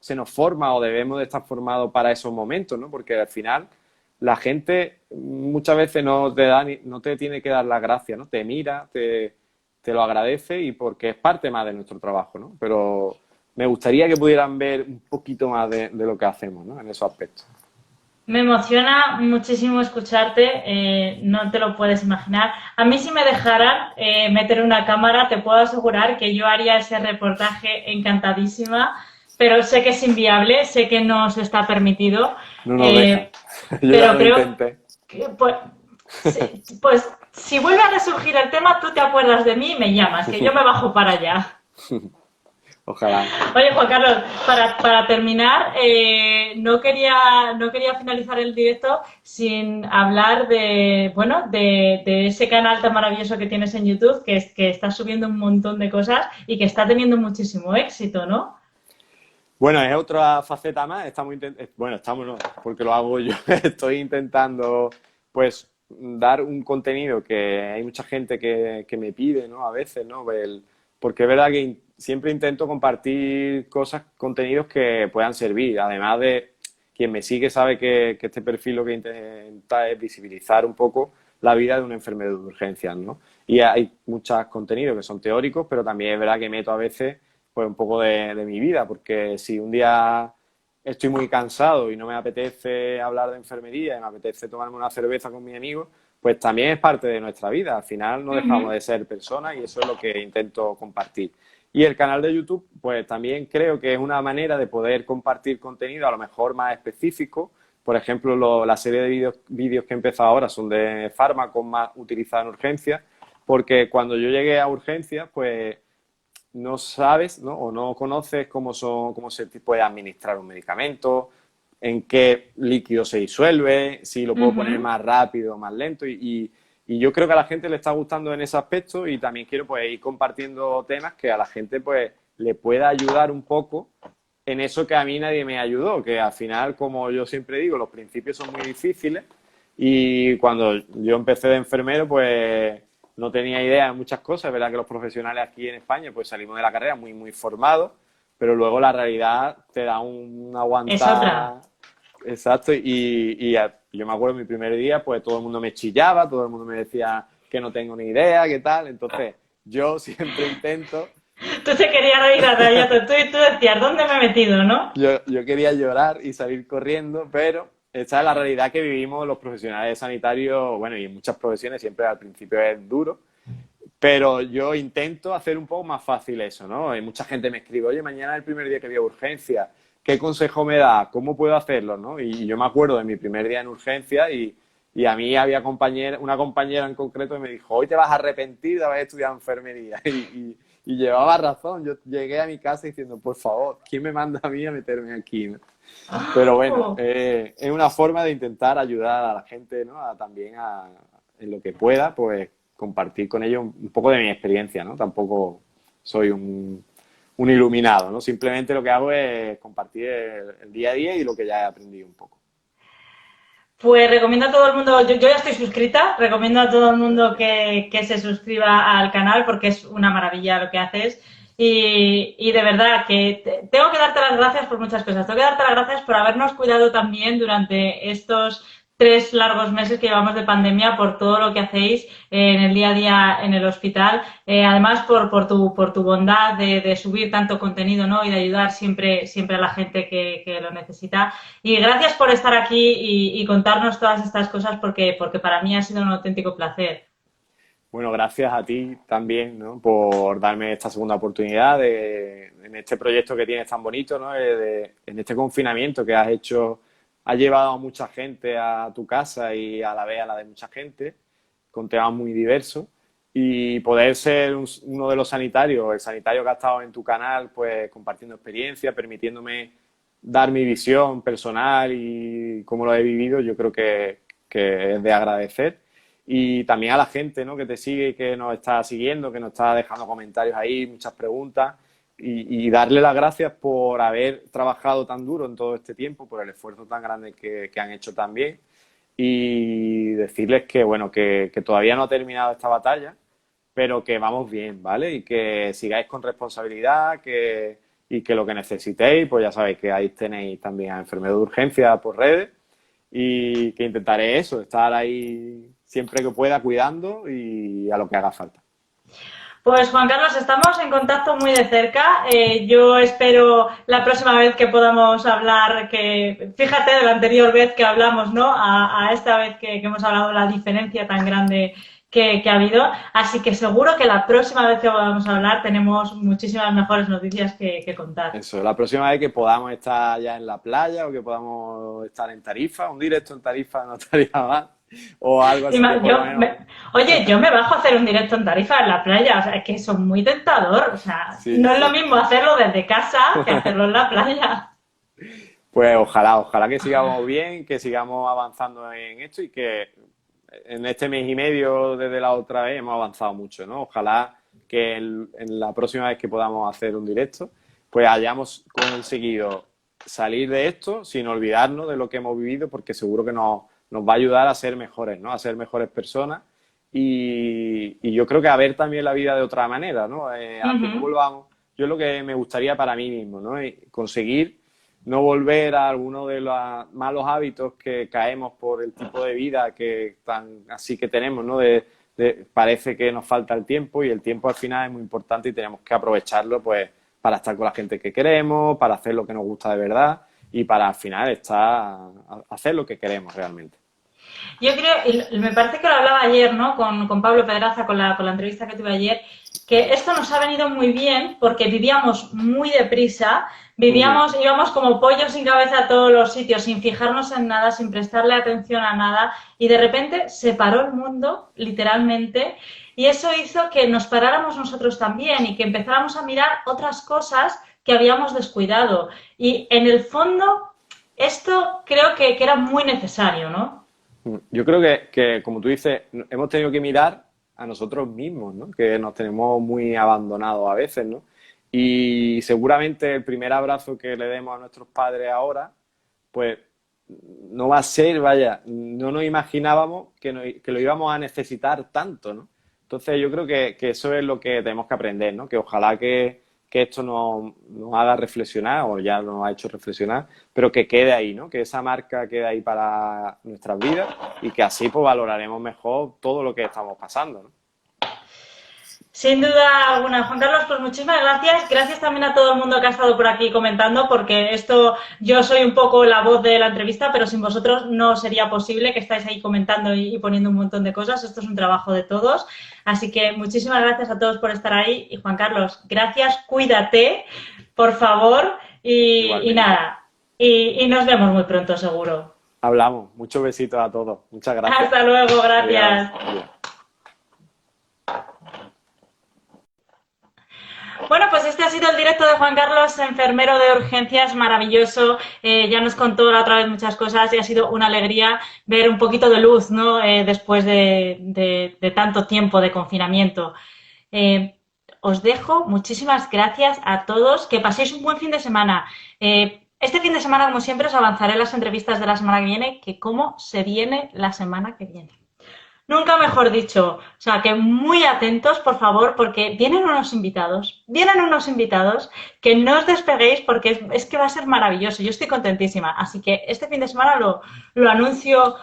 se nos forma o debemos de estar formados para esos momentos, ¿no? Porque al final la gente muchas veces no te tiene que dar las gracias, ¿no? Te mira, te lo agradece y porque es parte más de nuestro trabajo, ¿no? Pero me gustaría que pudieran ver un poquito más de lo que hacemos, ¿no? En esos aspectos. Me emociona muchísimo escucharte, no te lo puedes imaginar. A mí si me dejaran meter una cámara, te puedo asegurar que yo haría ese reportaje encantadísima, pero sé que es inviable, sé que no se está permitido, No nos dejan. eh, Yo ya pero lo creo intenté. que, pues si vuelve a resurgir el tema, tú te acuerdas de mí y me llamas, que yo me bajo para allá. Ojalá. Oye, Juan Carlos, para terminar, no quería finalizar el directo sin hablar de, bueno, de ese canal tan maravilloso que tienes en YouTube, que está subiendo un montón de cosas y que está teniendo muchísimo éxito, ¿no? Bueno, es otra faceta más. Estamos no, porque lo hago yo. Estoy intentando, pues, dar un contenido que hay mucha gente que me pide, ¿no? A veces, ¿no? Porque es verdad que siempre intento compartir cosas, contenidos que puedan servir. Además de quien me sigue sabe que este perfil lo que intenta es visibilizar un poco la vida de un enfermero de urgencias, ¿no? Y hay muchos contenidos que son teóricos, pero también es verdad que meto a veces pues un poco de mi vida, porque si un día estoy muy cansado y no me apetece hablar de enfermería y me apetece tomarme una cerveza con mis amigos, pues también es parte de nuestra vida. Al final no dejamos de ser personas y eso es lo que intento compartir. Y el canal de YouTube, pues también creo que es una manera de poder compartir contenido a lo mejor más específico. Por ejemplo, la serie de vídeos que he empezado ahora son de fármacos más utilizados en urgencias, porque cuando yo llegué a urgencias, pues no sabes, ¿no? O no conoces cómo se puede administrar un medicamento, en qué líquido se disuelve, si lo puedo poner más rápido o más lento. Y yo creo que a la gente le está gustando en ese aspecto y también quiero pues ir compartiendo temas que a la gente pues le pueda ayudar un poco en eso que a mí nadie me ayudó, que al final, como yo siempre digo, los principios son muy difíciles y cuando yo empecé de enfermero pues no tenía idea de muchas cosas. Es verdad que los profesionales aquí en España pues salimos de la carrera muy, muy formados, pero luego la realidad te da un Es otra. aguantar. Exacto, yo me acuerdo mi primer día, pues todo el mundo me chillaba, todo el mundo me decía que no tengo ni idea, qué tal. Entonces, yo siempre intento. Tú te querías reír a rayos, tú decías, ¿dónde me he metido, no? Yo quería llorar y salir corriendo, pero esa es la realidad que vivimos los profesionales sanitarios, bueno, y en muchas profesiones siempre al principio es duro, pero yo intento hacer un poco más fácil eso, ¿no? Y mucha gente me escribe, oye, mañana es el primer día que voy a urgencia, ¿qué consejo me da? ¿Cómo puedo hacerlo, no? Y yo me acuerdo de mi primer día en urgencia y a mí había una compañera en concreto que me dijo, hoy te vas a arrepentir de haber estudiado enfermería. Y llevaba razón, yo llegué a mi casa diciendo, por favor, ¿quién me manda a mí a meterme aquí, ¿no? Pero bueno, Oh, es una forma de intentar ayudar a la gente, ¿no? En lo que pueda, pues compartir con ellos un poco de mi experiencia, ¿no? Tampoco soy un iluminado, ¿no? Simplemente lo que hago es compartir el día a día y lo que ya he aprendido un poco. pues recomiendo a todo el mundo, yo ya estoy suscrita, recomiendo a todo el mundo que se suscriba al canal porque es una maravilla lo que haces. Y de verdad que tengo que darte las gracias por muchas cosas. Tengo que darte las gracias por habernos cuidado también durante estos 3 largos meses que llevamos de pandemia, por todo lo que hacéis en el día a día en el hospital. Además, por tu bondad de subir tanto contenido, ¿no? Y de ayudar siempre a la gente que lo necesita. Y gracias por estar aquí y contarnos todas estas cosas porque para mí ha sido un auténtico placer. Bueno, gracias a ti también, ¿no? Por darme esta segunda oportunidad en este proyecto que tienes tan bonito, ¿no? En este confinamiento que has hecho, has llevado a mucha gente a tu casa y a la vez a la de mucha gente, con temas muy diversos. Y poder ser uno de los sanitarios, el sanitario que ha estado en tu canal, pues compartiendo experiencia, permitiéndome dar mi visión personal y cómo lo he vivido, yo creo que es de agradecer. Y también a la gente, ¿no? Que te sigue y que nos está siguiendo, que nos está dejando comentarios ahí, muchas preguntas. Y darle las gracias por haber trabajado tan duro en todo este tiempo, por el esfuerzo tan grande que han hecho también. Y decirles que, bueno, que todavía no ha terminado esta batalla, pero que vamos bien, ¿vale? Y que sigáis con responsabilidad, y que lo que necesitéis, pues ya sabéis que ahí tenéis también a Enfermero de Urgencia por redes y que intentaré eso, estar ahí siempre que pueda cuidando y a lo que haga falta. Pues Juan Carlos, estamos en contacto muy de cerca. Yo espero la próxima vez que podamos hablar, que fíjate de la anterior vez que hablamos, ¿no? A esta vez que hemos hablado, la diferencia tan grande que ha habido. Así que seguro que la próxima vez que podamos hablar tenemos muchísimas mejores noticias que contar. Eso, la próxima vez que podamos estar ya en la playa o que podamos estar en Tarifa, un directo en Tarifa no estaría mal. O algo así. Oye, yo me bajo a hacer un directo en Tarifa en la playa, o sea, es que eso es muy tentador, o sea, sí, no es lo mismo hacerlo desde casa que hacerlo en la playa. Pues ojalá que sigamos bien, que sigamos avanzando en esto y que en este mes y medio desde la otra vez hemos avanzado mucho, ¿no? Ojalá que en la próxima vez que podamos hacer un directo, pues hayamos conseguido salir de esto sin olvidarnos de lo que hemos vivido, porque seguro que nos va a ayudar a ser mejores, ¿no? A ser mejores personas y yo creo que a ver también la vida de otra manera, ¿no? A que no volvamos. Yo es lo que me gustaría para mí mismo, ¿no? Conseguir no volver a alguno de los malos hábitos que caemos por el tipo de vida que así que tenemos, ¿no? Parece que nos falta el tiempo y el tiempo al final es muy importante y tenemos que aprovecharlo, pues, para estar con la gente que queremos, para hacer lo que nos gusta de verdad y para al final hacer lo que queremos realmente. Yo creo, y me parece que lo hablaba ayer, ¿no? Con Pablo Pedraza, con la entrevista que tuve ayer, que esto nos ha venido muy bien porque vivíamos muy deprisa, íbamos como pollos sin cabeza a todos los sitios, sin fijarnos en nada, sin prestarle atención a nada, y de repente se paró el mundo, literalmente, y eso hizo que nos paráramos nosotros también y que empezáramos a mirar otras cosas que habíamos descuidado. Y en el fondo, esto creo que era muy necesario, ¿no? Yo creo que, como tú dices, hemos tenido que mirar a nosotros mismos, ¿no? Que nos tenemos muy abandonados a veces, ¿no? Y seguramente el primer abrazo que le demos a nuestros padres ahora, pues no va a ser, vaya, no nos imaginábamos que lo íbamos a necesitar tanto, ¿no? Entonces yo creo que eso es lo que tenemos que aprender, ¿no? Que ojalá que esto nos haga reflexionar, o ya nos ha hecho reflexionar, pero que quede ahí, ¿no? Que esa marca quede ahí para nuestras vidas y que así pues valoraremos mejor todo lo que estamos pasando, ¿no? Sin duda alguna. Juan Carlos, pues muchísimas gracias. Gracias también a todo el mundo que ha estado por aquí comentando, porque yo soy un poco la voz de la entrevista, pero sin vosotros no sería posible que estáis ahí comentando y poniendo un montón de cosas. Esto es un trabajo de todos. Así que muchísimas gracias a todos por estar ahí. Y Juan Carlos, gracias, cuídate, por favor. Y nada, y nos vemos muy pronto, seguro. Hablamos. Muchos besitos a todos. Muchas gracias. Hasta luego, gracias. Adiós. Bueno, pues este ha sido el directo de Juan Carlos, enfermero de urgencias, maravilloso. Ya nos contó la otra vez muchas cosas y ha sido una alegría ver un poquito de luz, ¿no? Después de tanto tiempo de confinamiento. Os dejo. Muchísimas gracias a todos. Que paséis un buen fin de semana. Este fin de semana, como siempre, os avanzaré las entrevistas de la semana que viene, que cómo se viene la semana que viene. Nunca mejor dicho, o sea, que muy atentos, por favor, porque vienen unos invitados que no os despeguéis porque es que va a ser maravilloso. Yo estoy contentísima, así que este fin de semana lo anuncio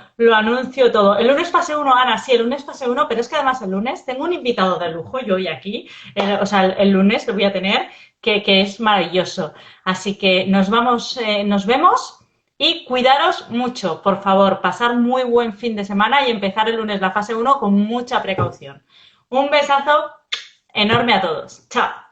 todo. El lunes fase 1, Ana, sí, el lunes fase 1, pero es que además el lunes tengo un invitado de lujo, yo hoy aquí, el lunes lo voy a tener, que es maravilloso. Así que nos vemos. Y cuidaros mucho, por favor, pasar muy buen fin de semana y empezar el lunes la fase 1 con mucha precaución. Un besazo enorme a todos. Chao.